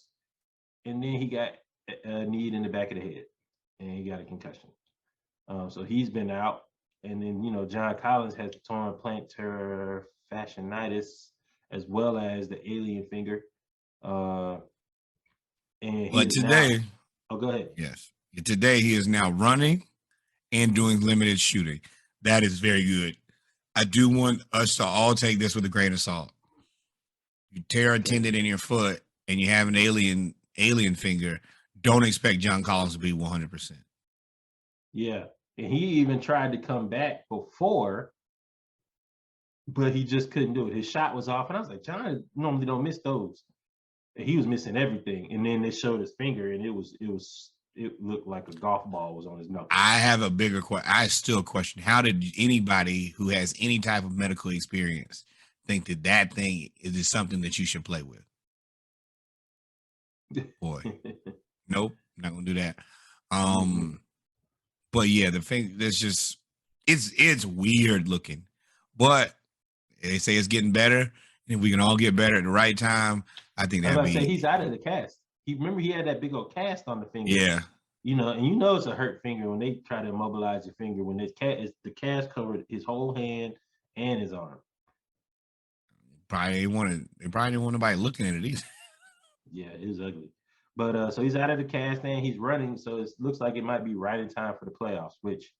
And then he got a knee in the back of the head, and he got a concussion. So he's been out. And then, John Collins has torn plantar fasciitis as well as the alien finger. But today, go ahead. Yes. Today he is now running and doing limited shooting. That is very good. I do want us to all take this with a grain of salt. You tear a tendon in your foot and you have an alien finger. Don't expect John Collins to be 100%. Yeah. And he even tried to come back before, but he just couldn't do it. His shot was off. And I was like, John normally don't miss those. And he was missing everything. And then they showed his finger, and it looked like a golf ball was on his knuckle. I have a bigger question. I still question, how did anybody who has any type of medical experience think that thing is something that you should play with? Boy. Nope, not gonna do that. But yeah, the thing that's just it's weird looking, but they say it's getting better, and we can all get better at the right time. I think that'd be. He's out of the cast. He had that big old cast on the finger. Yeah, and it's a hurt finger when they try to immobilize your finger. When the cast covered his whole hand and his arm. They probably didn't want nobody looking at it either. Yeah, it was ugly. But so he's out of the cast and he's running, so it looks like it might be right in time for the playoffs, which,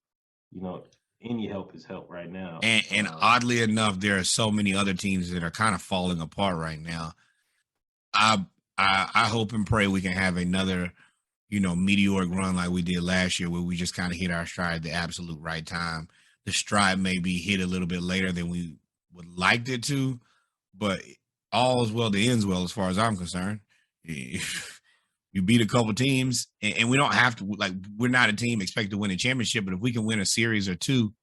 any help is help right now. And oddly enough, there are so many other teams that are kind of falling apart right now. I hope and pray we can have another, meteoric run like we did last year, where we just kind of hit our stride at the absolute right time. The stride may be hit a little bit later than we would liked it to, but all's well that ends well as far as I'm concerned. You beat a couple teams, and we don't have to, we're not a team expected to win a championship, but if we can win a series or two.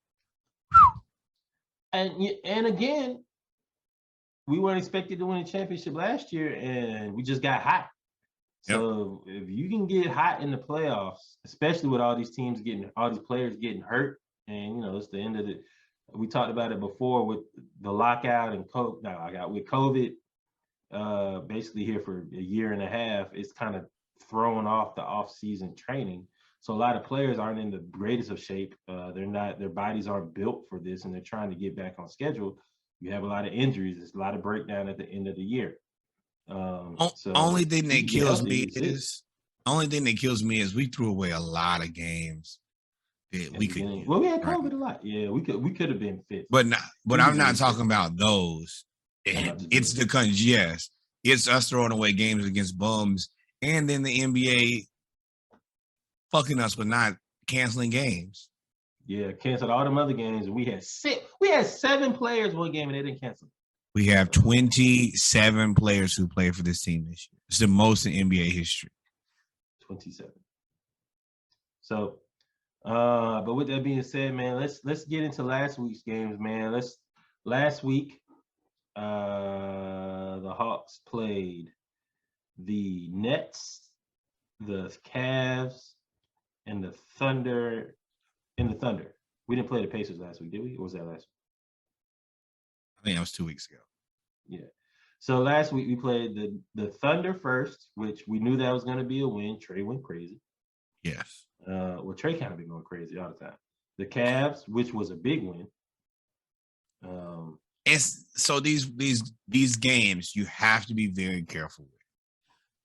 And again, we weren't expected to win a championship last year, and we just got hot. So if you can get hot in the playoffs, especially with all these players getting hurt, and it's the end of we talked about it before with the lockout and with COVID, basically here for a year and a half, it's kind of thrown off the off-season training. So a lot of players aren't in the greatest of shape. Their bodies aren't built for this, and they're trying to get back on schedule. You have a lot of injuries. There's a lot of breakdown at the end of the year. Only thing that kills me is we threw away a lot of games we could use. Well, we had right? COVID a lot. Yeah, we could have been fit. But I'm not talking about those. About It's the country. Yes, it's us throwing away games against bums, and then the NBA fucking us for not canceling games. Yeah, canceled all them other games. We had 7 players one game and they didn't cancel. We have 27 players who played for this team this year. It's the most in NBA history. 27. So, but with that being said, man, let's get into last week's games, man. Last week, the Hawks played the Nets, the Cavs, and the Thunder. We didn't play the Pacers last week, did we? Or was that last week? I think that was 2 weeks ago. Yeah. So last week we played the Thunder first, which we knew that was going to be a win. Trey went crazy. Yes. Well, Trey kind of been going crazy all the time. The Cavs, which was a big win. It's so these games you have to be very careful with.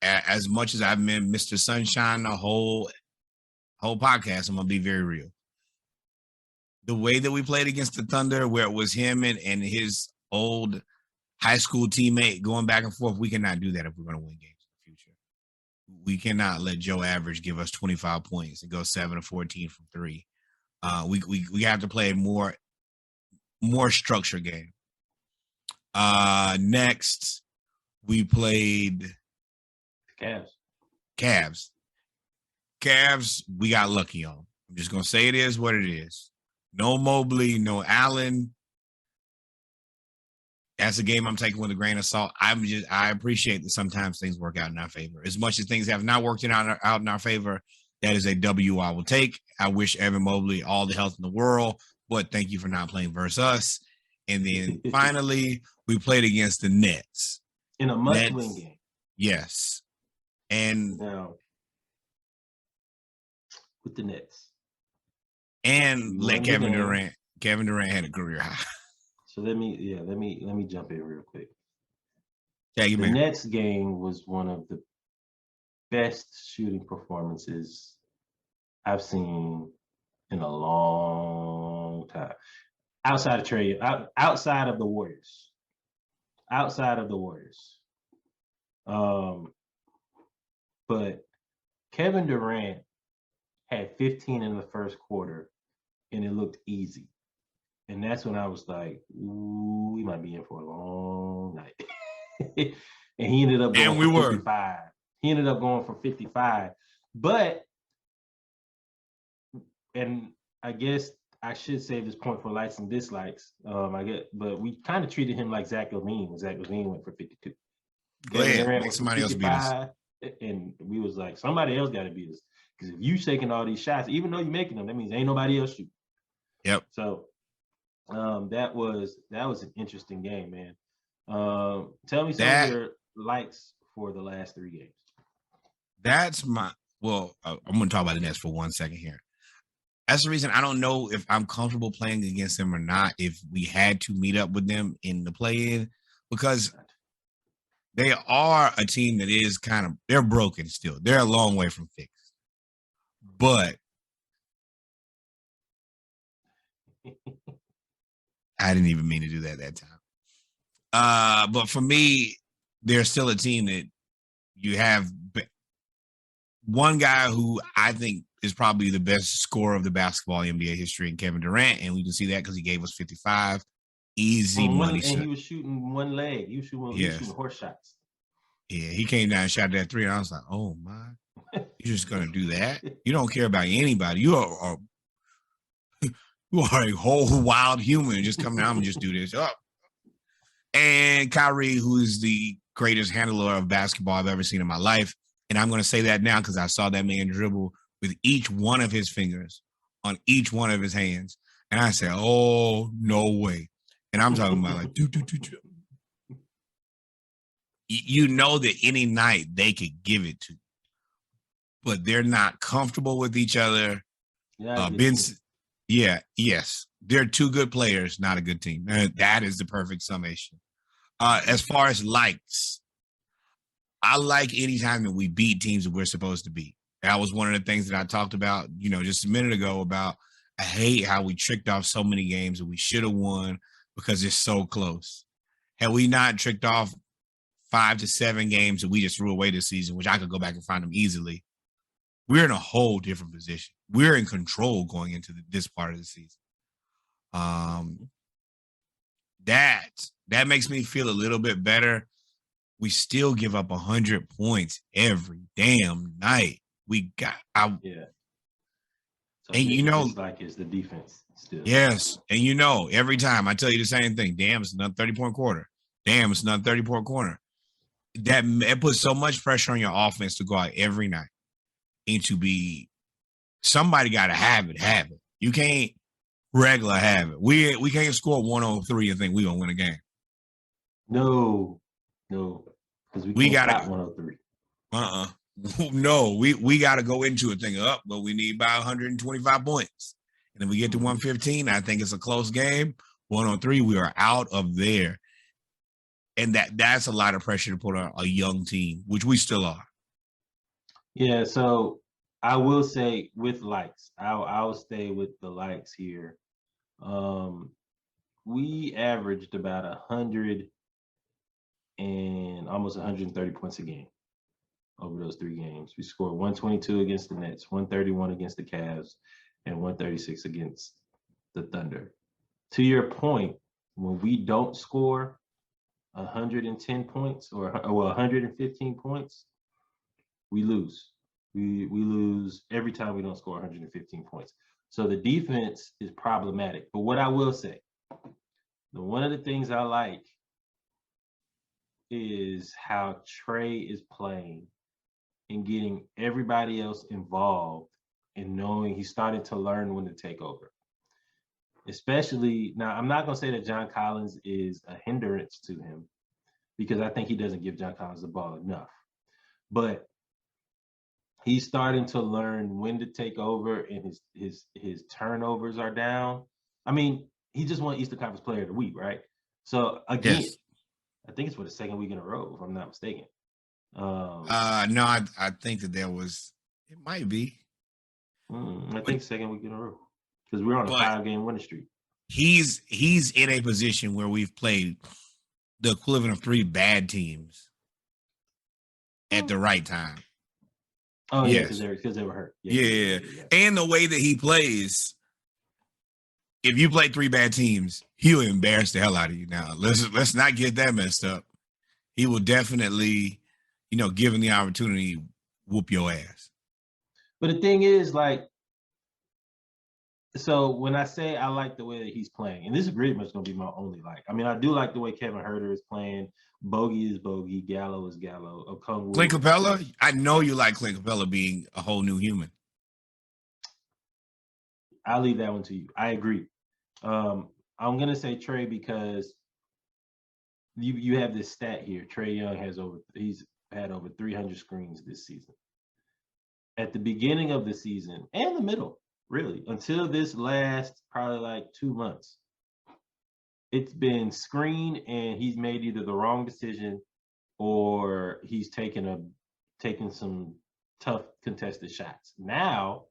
As much as I've been Mr. Sunshine the whole podcast, I'm gonna be very real. The way that we played against the Thunder, where it was him and his old high school teammate going back and forth, we cannot do that if we're going to win games in the future. We cannot let Joe Average give us 25 points and go 7 of 14 from 3. We have to play a more structured game. Next, we played Cavs. Cavs, we got lucky on. I'm just going to say it is what it is. No Mobley, no Allen. That's a game I'm taking with a grain of salt. I appreciate that sometimes things work out in our favor. As much as things have not worked out in our favor, that is a W I will take. I wish Evan Mobley all the health in the world, but thank you for not playing versus us. And then finally, we played against the Nets. In a must-win game. Yes. And now, with the Nets. And let Kevin Durant had a career high. So let me jump in real quick. Yeah, the Nets game was one of the best shooting performances I've seen in a long time. Outside of the Warriors. But Kevin Durant had 15 in the first quarter, and it looked easy. And that's when I was like, ooh, we might be in for a long night. And he ended up going for 55. He ended up going for 55. But, and I guess I should save this point for likes and dislikes. But we kind of treated him like Zach LaVine when Zach LaVine went for 52. Go ahead, make somebody else beat us. And we was like, somebody else got to beat us. Because if you shaking all these shots, even though you're making them, that means ain't nobody else shooting. Yep. So that was an interesting game, man. Tell me some of your likes for the last 3 games. I'm going to talk about the Nets for 1 second here. That's the reason I don't know if I'm comfortable playing against them or not, if we had to meet up with them in the play-in, because they are a team that is they're broken still. They're a long way from fixed. But I didn't even mean to do that time. But for me, they're still a team that you have one guy who I think is probably the best scorer of the basketball NBA history in Kevin Durant, and we can see that because he gave us 55. Easy money. And he was shooting one leg. He was shooting horse shots. Yeah, he came down and shot that 3, and I was like, oh, my. You're just going to do that? You don't care about anybody. You are a whole wild human. Just come down and just do this. Oh. And Kyrie, who is the greatest handler of basketball I've ever seen in my life. And I'm going to say that now because I saw that man dribble with each one of his fingers on each one of his hands. And I said, oh, no way. And I'm talking about like, do. You know that any night they could give it to you. But they're not comfortable with each other. Yes. They're 2 good players, not a good team. That is the perfect summation. As far as likes, I like anytime that we beat teams that we're supposed to beat. That was one of the things that I talked about, just a minute ago about I hate how we tricked off so many games that we should have won because it's so close. Had we not tricked off 5 to 7 games that we just threw away this season, which I could go back and find them easily, we're in a whole different position. We're in control going into this part of the season. That makes me feel a little bit better. We still give up 100 points every damn night. Yeah. So and like it's the defense still. Yes, and every time I tell you the same thing. Damn, it's another 30-point quarter. Damn, it's another 30-point quarter. It puts so much pressure on your offense to go out every night and to be somebody got to have it. You can't regular have it. We can't score 103 and think we're gonna win a game. No, because we got 103. No, we got to go into it thinking up, but we need about 125 points. And if we get to 115, I think it's a close game. 103, we are out of there. And that's a lot of pressure to put on a young team, which we still are. Yeah, so I will say with likes, I'll stay with the likes here. We averaged about 100 and almost 130 points a game over those 3 games. We scored 122 against the Nets, 131 against the Cavs, and 136 against the Thunder. To your point, when we don't score 110 points or 115 points, we lose. We lose every time we don't score 115 points. So the defense is problematic. But what I will say, one of the things I like is how Trey is playing and getting everybody else involved and knowing he's starting to learn when to take over. Especially, now I'm not going to say that John Collins is a hindrance to him because I think he doesn't give John Collins the ball enough. But he's starting to learn when to take over and his turnovers are down. I mean, he just won Eastern Conference Player of the Week, right? So again, yes. I think it's for the second week in a row, if I'm not mistaken. No, I think that it might be. I think second week in a row because we're on a 5-game winning streak. He's in a position where we've played the equivalent of 3 bad teams at the right time. Oh yeah, because they were hurt. Yeah. And the way that he plays, if you play 3 bad teams, he'll embarrass the hell out of you. Now let's not get that messed up. He will definitely, given the opportunity, whoop your ass. But the thing is, so when I say I like the way that he's playing, and this is pretty much going to be my only like. I mean, I do like the way Kevin Huerter is playing. Bogey is Bogey. Gallo is Gallo. Clint Capella, I know you like Clint Capella being a whole new human. I'll leave that one to you. I agree. I'm going to say Trey because you have this stat here. Trey Young he's had over 300 screens this season. At the beginning of the season and the middle, really, until this last probably 2 months, it's been screen and he's made either the wrong decision or he's taken some tough contested shots. Now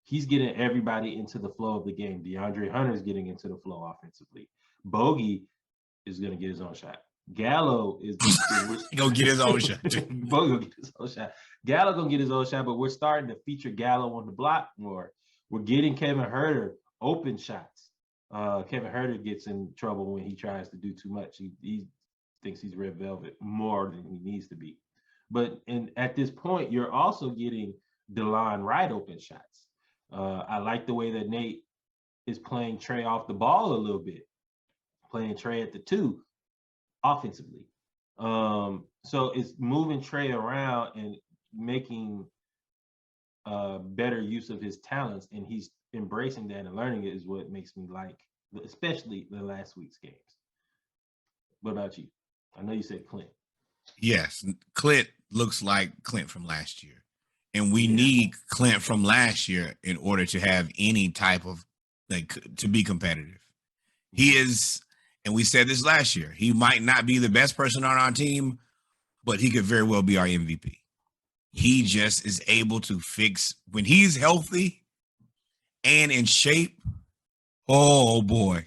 he's getting everybody into the flow of the game. DeAndre Hunter's getting into the flow offensively. Bogey is going to get his own shot. Gallo is gonna get his own shot. Bogey gonna get his own shot. Gallo gonna get his own shot, but we're starting to feature Gallo on the block more. We're getting Kevin Huerter open shots. Kevin Huerter gets in trouble when he tries to do too much. He thinks he's red velvet more than he needs to be. But at this point, you're also getting DeLon Wright open shots. I like the way that Nate is playing Trey off the ball a little bit, playing Trey at the 2 offensively. So it's moving Trey around and making better use of his talents, and he's embracing that and learning it is what makes me like, especially the last week's games. What about you? I know you said Clint. Yes, Clint looks like Clint from last year. And we need Clint from last year in order to have any type of, to be competitive. He is, and we said this last year, he might not be the best person on our team, but he could very well be our MVP. He just is able to fix, when he's healthy and in shape, oh boy,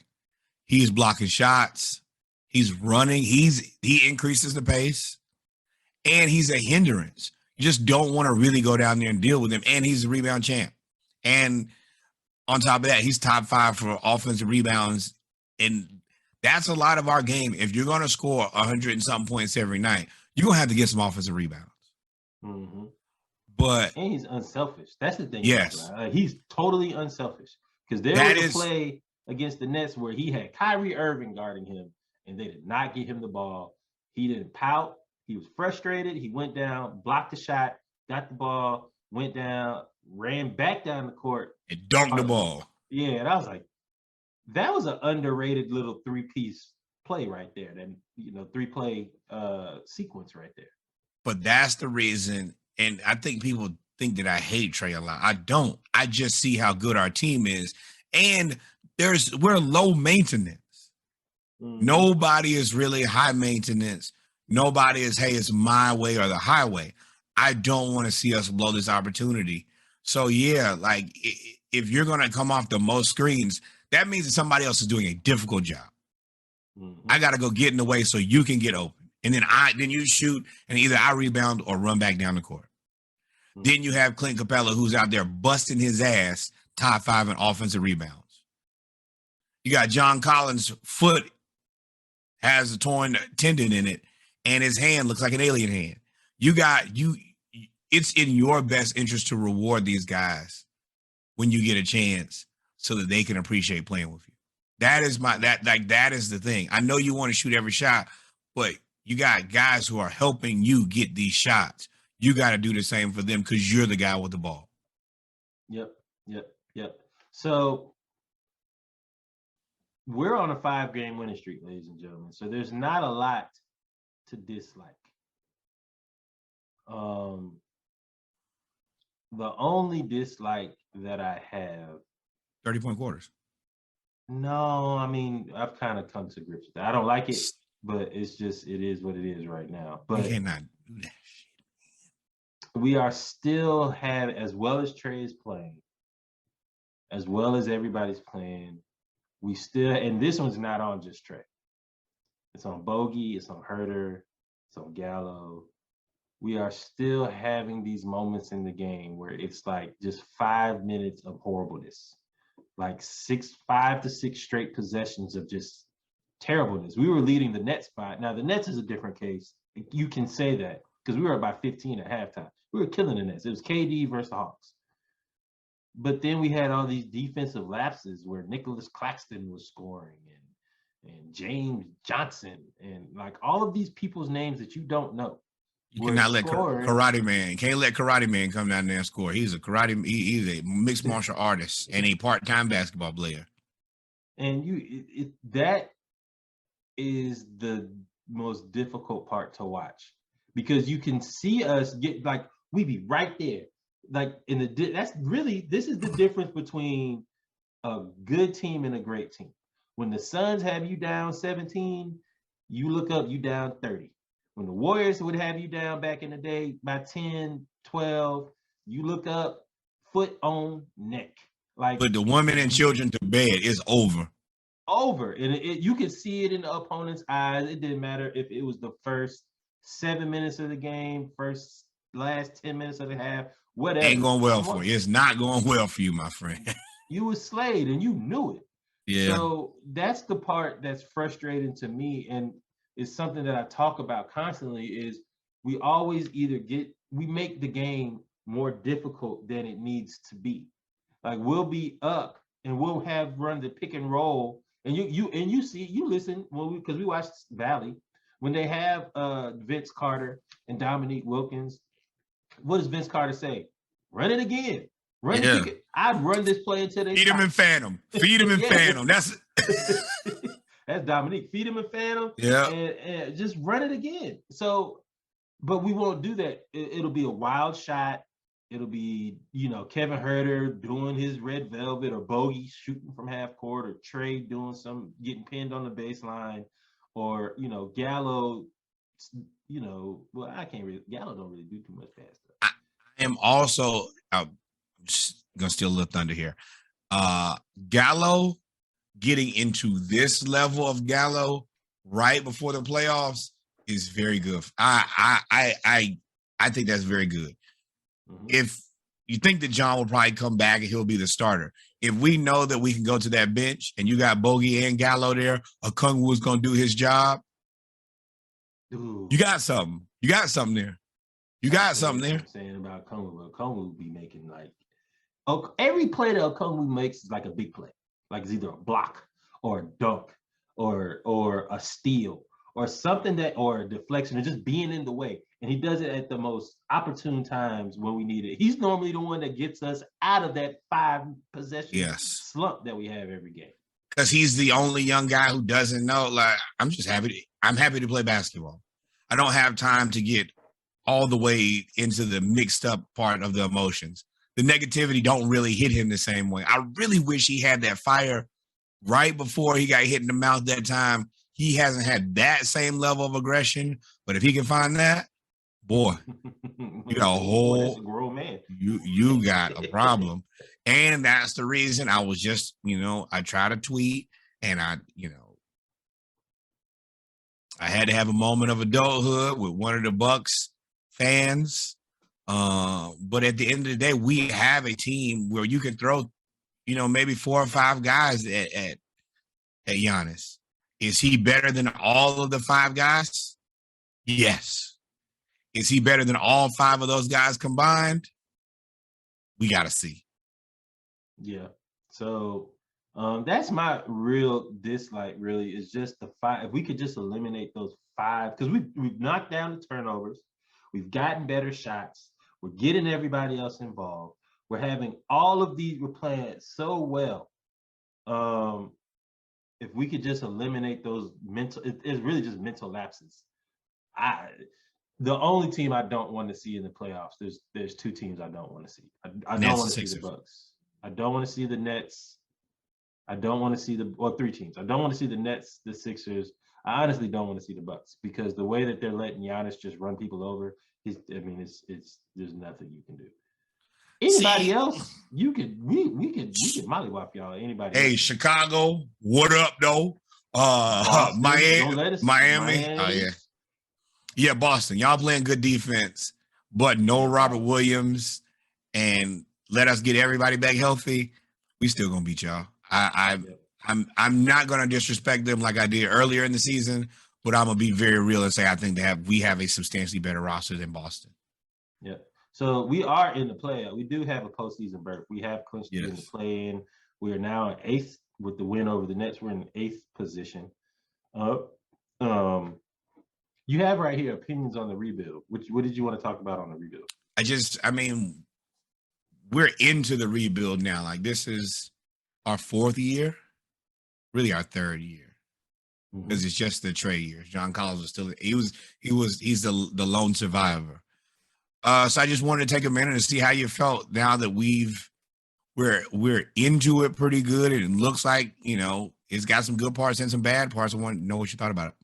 he's blocking shots. He's running. He increases the pace, and he's a hindrance. You just don't want to really go down there and deal with him. And he's a rebound champ. And on top of that, he's top 5 for offensive rebounds. And that's a lot of our game. If you're going to score 100 and something points every night, you're going to have to get some offensive rebounds. Mm-hmm. But and he's unselfish. That's the thing. Yes. He's totally unselfish. Because there was a play against the Nets where he had Kyrie Irving guarding him, and they did not get him the ball. He didn't pout. He was frustrated. He went down, blocked the shot, got the ball, went down, ran back down the court. And dunked the ball. Yeah, and I was like, that was an underrated little 3-piece play right there. That, 3-play sequence right there. But that's the reason, and I think people think that I hate Trey a lot. I don't. I just see how good our team is. And we're low maintenance. Mm-hmm. Nobody is really high maintenance. Nobody is, hey, it's my way or the highway. I don't want to see us blow this opportunity. So, yeah, like if you're going to come off the most screens, that means that somebody else is doing a difficult job. Mm-hmm. I got to go get in the way so you can get open. And then you shoot, and either I rebound or run back down the court. Mm-hmm. Then you have Clint Capella, who's out there busting his ass, top 5 in offensive rebounds. You got John Collins' foot has a torn tendon in it, and his hand looks like an alien hand. It's in your best interest to reward these guys when you get a chance so that they can appreciate playing with you. That is that is the thing. I know you want to shoot every shot, but you got guys who are helping you get these shots. You got to do the same for them because you're the guy with the ball. Yep. So we're on a 5-game winning streak, ladies and gentlemen. So there's not a lot to dislike. The only dislike that I have 30-point quarters. No, I mean, I've kind of come to grips with that. I don't like it, but it is what it is right now. But you cannot do that shit. We are still as well as Trey is playing, as well as everybody's playing, we still, and this one's not on just Trey. It's on Bogey, it's on Herter, it's on Gallo. We are still having these moments in the game where it's like just 5 minutes of horribleness, like 5 to 6 straight possessions of just terribleness. We were leading the Nets by, now the Nets is a different case. You can say that because we were about 15 at halftime. We were killing the Nets. It was KD versus the Hawks. But then we had all these defensive lapses where Nicholas Claxton was scoring and James Johnson and like all of these people's names that you don't know. You cannot let Karate Man. Can't let Karate Man come down there and score. He's a he's a mixed martial artist and a part-time basketball player. And that is the most difficult part to watch because you can see us get like we be right there. Like this is the difference between a good team and a great team. When the Suns have you down 17, you look up, you down 30. When the Warriors would have you down back in the day by 10, 12, you look up, foot on neck. Like put the women and children to bed. It's over. And you could see it in the opponent's eyes. It didn't matter if it was the first 7 minutes of the game, last 10 minutes of the half, whatever. Ain't going well for you. It's not going well for you, my friend. You was slayed and you knew it. Yeah. So that's the part that's frustrating to me. And it's something that I talk about constantly is we always we make the game more difficult than it needs to be. Like we'll be up and we'll have run the pick and roll. And you listen because we watched Valley when they have Vince Carter and Dominique Wilkins. What does Vince Carter say? Run it again. I'd run this play until they feed him and fan him. Feed him and fan him. That's that's Dominique. Feed him and fan him. Yeah. And just run it again. So, but we won't do that. It'll be a wild shot. It'll be, Kevin Herter doing his red velvet or Bogey shooting from half court or Trey doing getting pinned on the baseline or, Gallo, Gallo don't really do too much bad stuff. I am also, I'm just going to steal a little thunder here. Gallo getting into this level of Gallo right before the playoffs is very good. I think that's very good. Mhm. If you think that John will probably come back and he'll be the starter, if we know that we can go to that bench and you got Bogey and Gallo there, Okungwu's going to do his job, Ooh. you got something. You got something there. You got something there. I'm saying about Okungwu. Okungwu be making like every play that Okungwu makes is like a big play. Like it's either a block or a dunk or a steal or something that or a deflection or just being in the way. And he does it at the most opportune times when we need it. He's normally the one that gets us out of that 5 possession slump that we have every game. Because he's the only young guy who doesn't know. Like, I'm happy to play basketball. I don't have time to get all the way into the mixed up part of the emotions. The negativity don't really hit him the same way. I really wish he had that fire right before he got hit in the mouth that time. He hasn't had that same level of aggression, but if he can find that, boy, you got a whole that's a grown man. You got a problem. And that's the reason I was just, I try to tweet and I had to have a moment of adulthood with one of the Bucks fans. But at the end of the day, we have a team where you can throw, maybe 4 or 5 guys at Giannis. Is he better than all of the 5 guys? Yes. Is he better than all 5 of those guys combined? We got to see. Yeah. So that's my real dislike, really, is just the 5. If we could just eliminate those 5, because we've knocked down the turnovers, we've gotten better shots, we're getting everybody else involved, we're having all of these, we're playing so well. If we could just eliminate those mental, it's really just mental lapses. The only team I don't want to see in the playoffs, there's 2 teams I don't want to see. I don't want to see the Bucks. I don't want to see the Nets. I don't want to see 3 teams. I don't want to see the Nets, the Sixers. I honestly don't want to see the Bucks because the way that they're letting Giannis just run people over, it's there's nothing you can do. Anybody else, we could mollywop y'all. Anybody? Hey, else. Chicago, what up though? Boston, Miami. Oh yeah. Yeah, Boston. Y'all playing good defense, but no Robert Williams, and let us get everybody back healthy. We still gonna beat y'all. I'm not gonna disrespect them like I did earlier in the season, but I'm gonna be very real and say I think we have a substantially better roster than Boston. Yeah. So we are in the playoff. We do have a postseason berth. We have clinched in the play-in. We are now in 8th with the win over the Nets. We're in 8th position. You have right here opinions on the rebuild. What did you want to talk about on the rebuild? We're into the rebuild now. Like, this is our 4th year, really our 3rd year, because it's just the trade years. John Collins was still he's the lone survivor. So I just wanted to take a minute and see how you felt now that we're into it pretty good, and it looks like it's got some good parts and some bad parts. I want to know what you thought about it.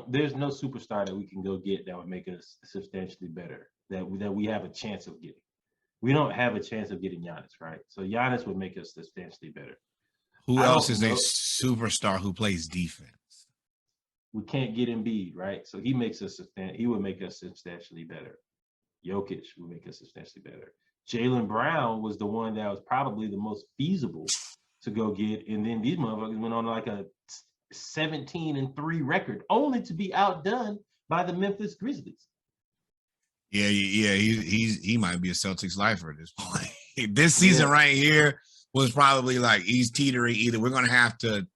There's no superstar that we can go get that would make us substantially better, that we have a chance of getting. We don't have a chance of getting Giannis, right? So Giannis would make us substantially better. Who else is a superstar who plays defense? We can't get Embiid, right? So he would make us substantially better. Jokic would make us substantially better. Jaylen Brown was the one that was probably the most feasible to go get, and then these motherfuckers went on like a 17-3 record, only to be outdone by the Memphis Grizzlies. Yeah. He might be a Celtics lifer at this point. This season right here was probably like he's teetering. Either we're going to have to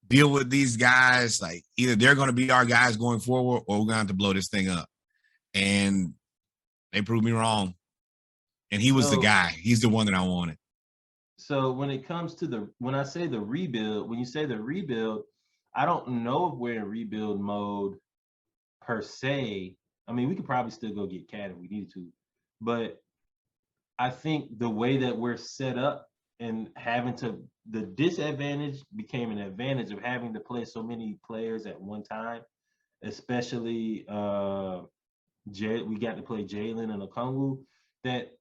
deal with these guys, like either they're going to be our guys going forward, or we're going to have to blow this thing up. And they proved me wrong. And he was the guy. He's the one that I wanted. So when it comes to when I say the rebuild, when you say the rebuild, I don't know if we're in rebuild mode per se. I mean, we could probably still go get Cat if we needed to, but I think the way that we're set up and the disadvantage became an advantage of having to play so many players at one time. especially we got to play Jalen and Okongwu, that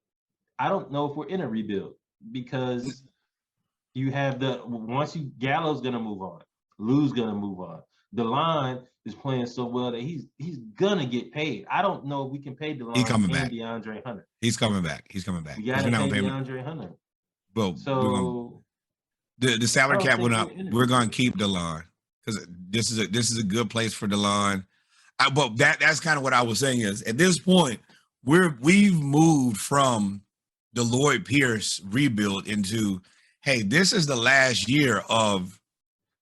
I don't know if we're in a rebuild because you have Gallo's gonna move on, Lou's gonna move on. DeLon is playing so well that he's gonna get paid. I don't know if we can pay DeLon and back. DeAndre Hunter. He's coming back. He's coming back. We gotta pay DeAndre Hunter. Well, so the salary cap went up. We're gonna keep DeLon because this is a good place for DeLon. But that's kind of what I was saying is at this point we've moved from the Lloyd Pierce rebuild into, hey, this is the last year of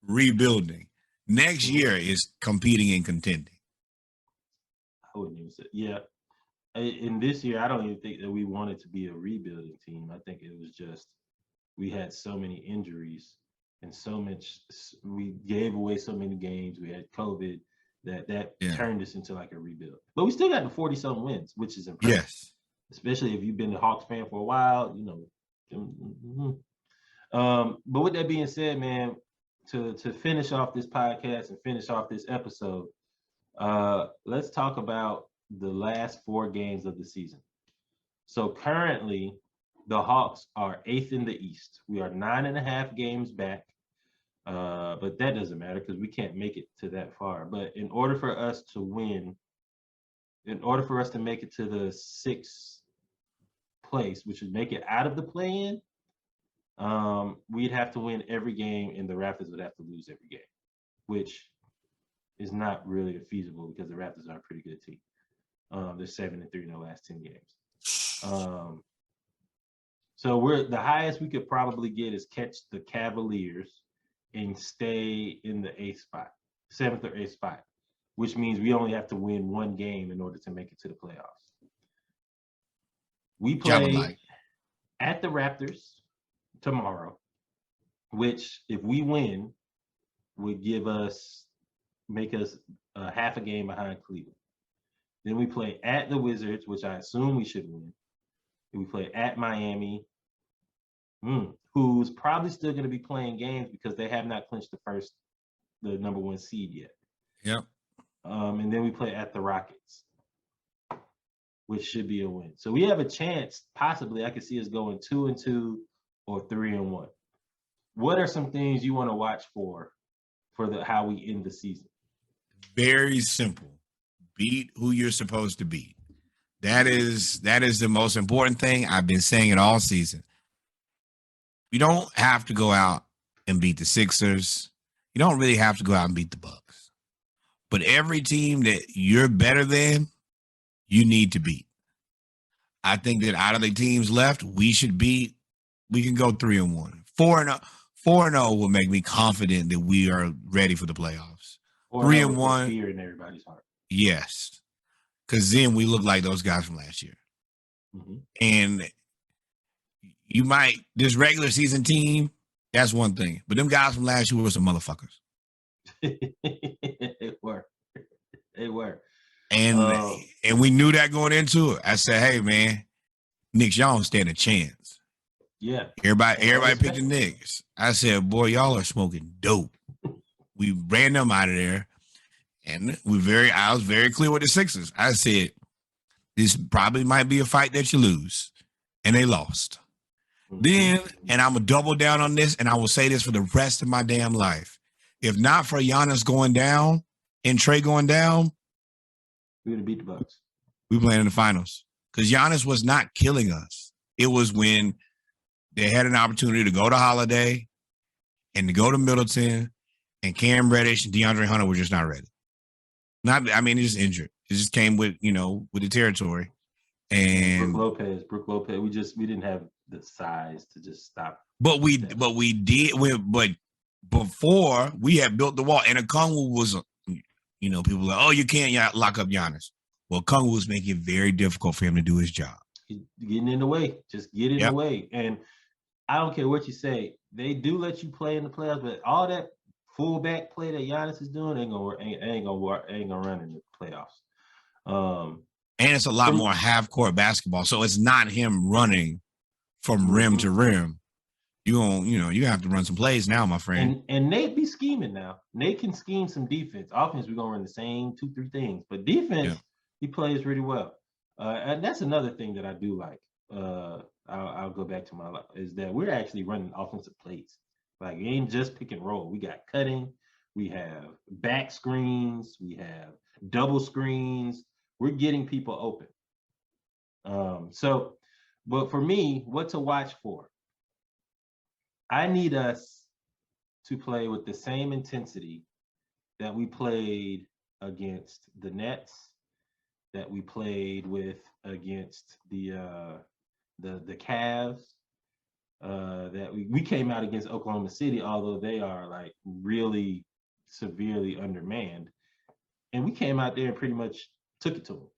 rebuilding. Next year is competing and contending. I wouldn't even say, yeah. In this year, I don't even think that we wanted to be a rebuilding team. I think it was just we had so many injuries and so much. We gave away so many games. We had COVID that turned us into like a rebuild. But we still got the 40-something wins, which is impressive. Yes. Especially if you've been a Hawks fan for a while, you know. But with that being said, man, to finish off this podcast and finish off this episode, let's talk about the last 4 games of the season. So currently, the Hawks are 8th in the East. We are 9.5 games back, but that doesn't matter because we can't make it to that far. But in order for us to win, in order for us to make it to the 6th place, which would make it out of the play-in, we'd have to win every game, and the Raptors would have to lose every game, which is not really feasible because the Raptors are a pretty good team. They're 7-3 in the last 10 games. So the highest we could probably get is catch the Cavaliers and stay in the 8th spot, 7th or 8th spot, which means we only have to win 1 game in order to make it to the playoffs. We play at the Raptors tomorrow, which if we win would make us half a game behind Cleveland. Then we play at the Wizards, which I assume we should win. Then we play at Miami, who's probably still going to be playing games because they have not clinched the number 1 seed yet. Yep. And then we play at the Rockets, which should be a win. So we have a chance, possibly, I could see us going 2-2 or 3-1. What are some things you want to watch for how we end the season? Very simple. Beat who you're supposed to beat. That is the most important thing. I've been saying it all season. You don't have to go out and beat the Sixers. You don't really have to go out and beat the Bucks. But every team that you're better than, you need to beat. I think that out of the teams left, we can go 3-1. 4-0 will make me confident that we are ready for the playoffs. 3-1. Fear in everybody's heart. Yes. Because then we look like those guys from last year. Mm-hmm. And this regular season team, that's one thing. But them guys from last year were some motherfuckers. They were. And we knew that going into it. I said, hey, man, Knicks, y'all don't stand a chance. Yeah. Everybody picked the Knicks. I said, boy, y'all are smoking dope. We ran them out of there. And I was very clear with the Sixers. I said, this probably might be a fight that you lose. And they lost. Then, and I'm going to double down on this, and I will say this for the rest of my damn life. If not for Giannis going down and Trey going down, we would have beat the Bucks. We playing in the finals. Because Giannis was not killing us. It was when they had an opportunity to go to Holiday and to go to Middleton, and Cam Reddish and DeAndre Hunter were just not ready. He's just injured. It just came with the territory. And Brook Lopez. We didn't have the size to just stop. But before we had built the wall, and Okongwu was, people were like, oh, you can't lock up Giannis. Well, Okongwu was making it very difficult for him to do his job. He's getting in the way. Just get in the way. And I don't care what you say. They do let you play in the playoffs, but all that fullback play that Giannis is doing ain't gonna run in the playoffs. And it's a lot more half-court basketball, so it's not him running from rim to rim. you gonna have to run some plays now, my friend. And Nate be scheming now. Nate can scheme some defense. Offense, we're gonna run the same 2-3 things, but defense, Yeah. he plays really well. And that's another thing that I do like. I'll go back to is that we're actually running offensive plays. Like it ain't just pick and roll. We got cutting, we have back screens, we have double screens. We're getting people open. But for me, what to watch for? I need us to play with the same intensity that we played against the Nets, that we played with against the Cavs, that we came out against Oklahoma City, although they are like really severely undermanned, and we came out there and pretty much took it to them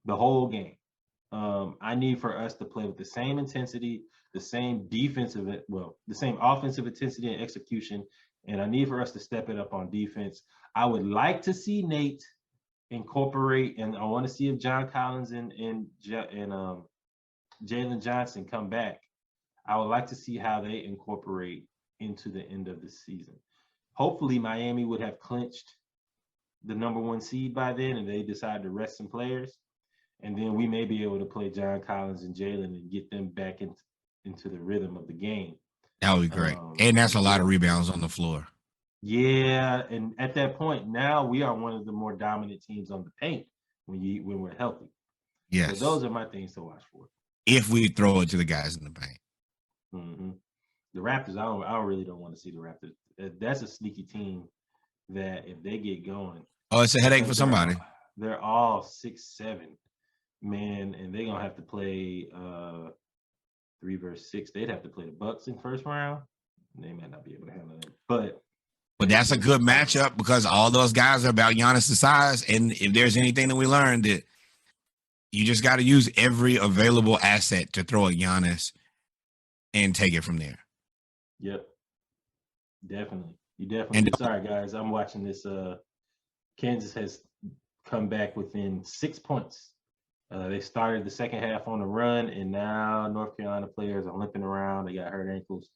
the whole game. I need for us to play with the same intensity, the same the same offensive intensity and execution, and I need for us to step it up on defense. I would like to see Nate incorporate, and I want to see if John Collins and Jalen Johnson come back. I would like to see how they incorporate into the end of the season. Hopefully, Miami would have clinched the #1 seed by then, and they decide to rest some players. And then we may be able to play John Collins and Jalen and get them back into the rhythm of the game. That would be great. And that's a lot of rebounds on the floor. Yeah, and at that point, now we are one of the more dominant teams on the paint when we're healthy. Yes. So those are my things to watch for. If we throw it to the guys in the paint. Mm-hmm. The Raptors, I really don't want to see the Raptors. That's a sneaky team that if they get going. Oh, it's a headache for somebody. They're all 6'7", man, and they're gonna have to play 3 versus 6. They'd have to play the Bucks in first round. They might not be able to handle that, but that's a good matchup because all those guys are about Giannis' size. And if there's anything that we learned, that you just got to use every available asset to throw at Giannis and take it from there. Yep, definitely. You definitely. Sorry, guys, I'm watching this. Kansas has come back within 6 points. They started the second half on a run, and now North Carolina players are limping around. They got hurt ankles.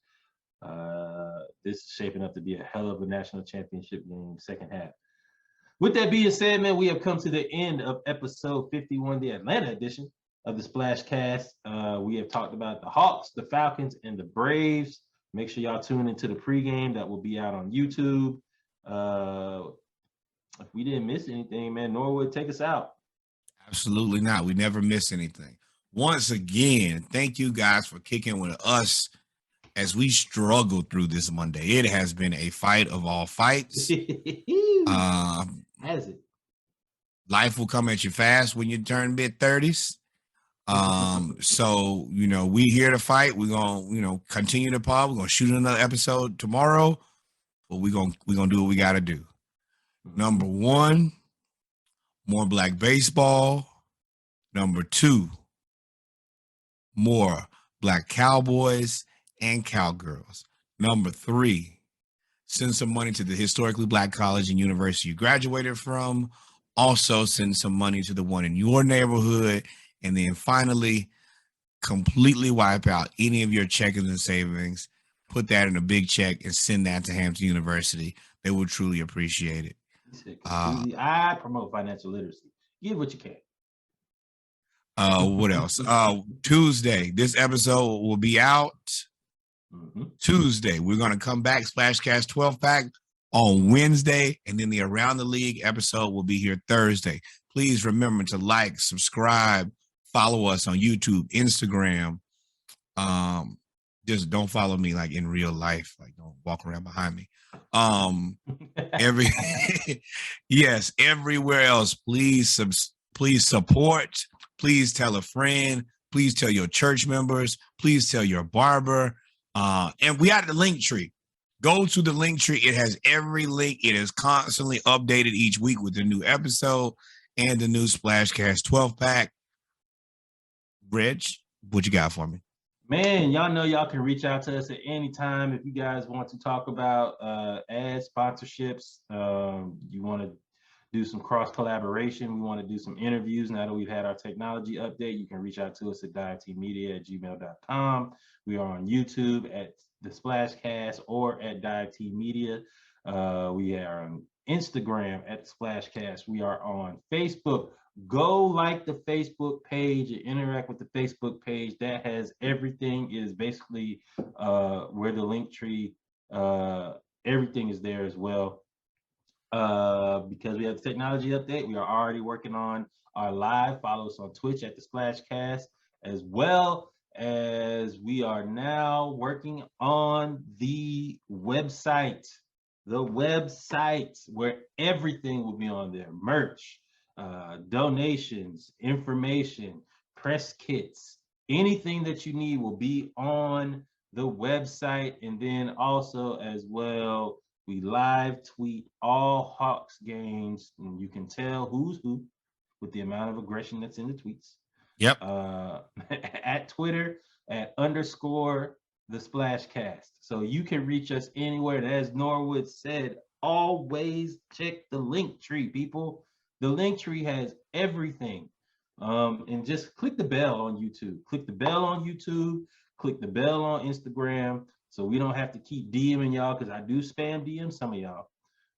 This is shaping up to be a hell of a national championship game second half. With that being said, man, we have come to the end of episode 51, the Atlanta edition of the Splash Cast. We have talked about the Hawks, the Falcons, and the Braves. Make sure y'all tune into the pregame that will be out on YouTube. If we didn't miss anything, man, Norwood, take us out. Absolutely not. We never miss anything. Once again, thank you guys for kicking with us as we struggle through this Monday. It has been a fight of all fights. Has it? Life will come at you fast when you turn mid-30s. So, we here to fight. We're going to, continue the pod. We're going to shoot another episode tomorrow, but we're going to do what we got to do. Number 1, more Black baseball. Number 2, more Black cowboys and cowgirls. Number 3, send some money to the historically Black college and university you graduated from. Also, send some money to the one in your neighborhood. And then finally, completely wipe out any of your checkings and savings. Put that in a big check and send that to Hampton University. They will truly appreciate it. I promote financial literacy. Give what you can. What else? Tuesday, this episode will be out. Tuesday, we're going to come back, Splashcast 12-pack on Wednesday, and then the Around the League episode will be here Thursday. Please remember to like, subscribe, follow us on YouTube, Instagram. Just don't follow me like in real life. Like, don't walk around behind me. Everywhere else, please support. Please tell a friend. Please tell your church members. Please tell your barber. And we have the link tree. Go to the link tree. It has every link. It is constantly updated each week with the new episode and the new Splashcast 12-pack. Reg, what you got for me? Man, y'all know y'all can reach out to us at any time if you guys want to talk about ads, sponsorships. You want to do some cross collaboration. We want to do some interviews. Now that we've had our technology update, you can reach out to us at dietmedia@gmail.com. We are on YouTube at the Splashcast or at Dive T Media. We are on Instagram at the Splashcast. We are on Facebook. Go like the Facebook page and interact with the Facebook page. That has everything. It is basically where the link tree, everything is there as well. Because we have the technology update, we are already working on our live. Follow us on Twitch at the Splashcast, as well as we are now working on the website where everything will be on there: merch, donations, information, press kits, anything that you need will be on the website. And then also as well, we live tweet all Hawks games, and you can tell who's who with the amount of aggression that's in the tweets. Yep. At Twitter at _ the Splashcast. So you can reach us anywhere. And as Norwood said, always check the link tree, people. The link tree has everything. And just click the bell on YouTube. Click the bell on YouTube. Click the bell on Instagram, so we don't have to keep DMing y'all, because I do spam DM some of y'all.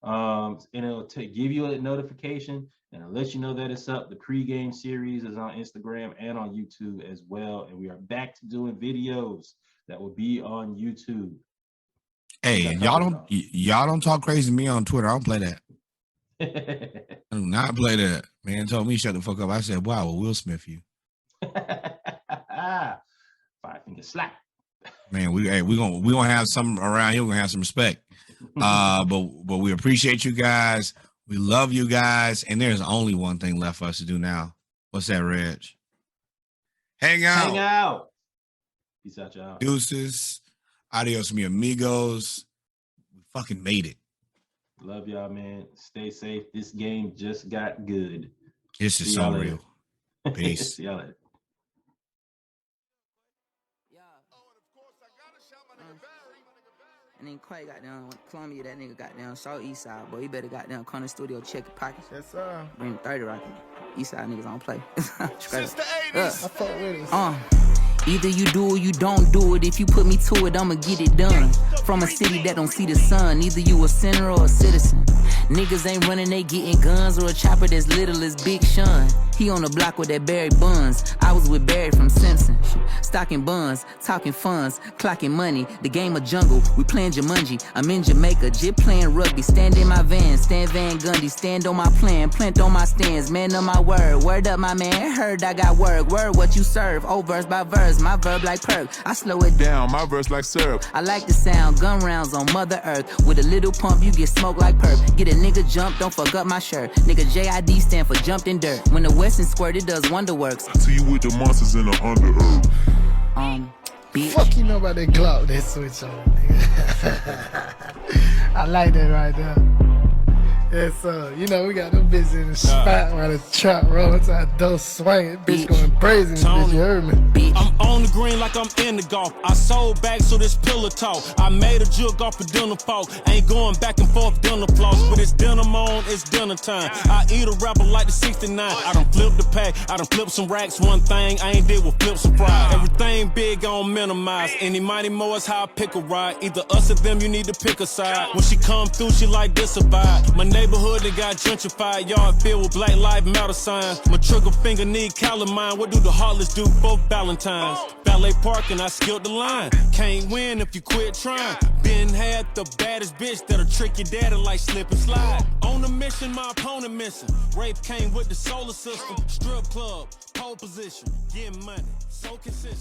And it'll give you a notification, and it'll let you know that it's up. The pregame series is on Instagram and on YouTube as well. And we are back to doing videos that will be on YouTube. Hey, y'all don't talk crazy to me on Twitter. I don't play that. I do not play that. Man told me shut the fuck up. I said, wow, well, Will Smith you. 5-finger slap. Man, we gonna have some around here. We're gonna have some respect. But we appreciate you guys. We love you guys. And there's only one thing left for us to do now. What's that, Reg? Hang out. Hang out. Peace out, y'all. Deuces. Adios, mi amigos. We fucking made it. Love y'all, man. Stay safe. This game just got good. It's just so real. Peace. See y'all later. And then Quay got down Columbia, that nigga got down South East Side, boy. He better got down Corner Studio, check your pockets. Yes, sir. Bring 30 rocket. East Side niggas don't play. Since the 80s. I fuck with it. Either you do or you don't do it. If you put me to it, I'ma get it done. From a city that don't see the sun. Either you a sinner or a citizen. Niggas ain't running, they getting guns or a chopper that's little as Big Sean. He on the block with that Barry Buns. I was with Barry from Simpson. Stocking buns, talking funds, clocking money. The game of jungle, we playing Jumanji. I'm in Jamaica, jit playing rugby. Stand in my van, stand Van Gundy. Stand on my plan, plant on my stands. Man of my word, word up my man. Heard I got word what you serve. Oh, verse by verse, my verb like perk. I slow it down, my verse like syrup. I like the sound, gun rounds on Mother Earth. With a little pump, you get smoked like perp. Get a nigga jump, don't fuck up my shirt. Nigga JID stand for jumped in dirt. When the Westin squirt, it does wonder works. I see you with the monsters in the under-earth. Bitch. Fuck you know about that Glock, that switch on. I like that right there. Yes, sir. You know, we got them bitches in the spot while the trap rolls out those swinging. Bitch going brazen, bitch, you heard me. Bitch. I'm on the green like I'm in the golf. I sold back so this pillow talk. I made a jug off a dinner fork. Ain't going back and forth dinner floss. But it's dinner on, it's dinner time. I eat a rapper like the 69. I done flipped the pack, I done flipped some racks. One thing I ain't did with flip some fries. Everything big on minimize. Any mighty more is how I pick a ride. Either us or them, you need to pick a side. When she come through, she like this a vibe. My neighborhood, they got gentrified. Yard filled with Black Lives Matter signs. My trigger finger need calamine. What do the heartless do for Valentine's? Valet parking, I skilled the line. Can't win if you quit trying. Been had the baddest bitch that'll trick your daddy like slip and slide. On the mission, my opponent missing. Rape came with the solar system. Strip club, pole position. Getting money, so consistent.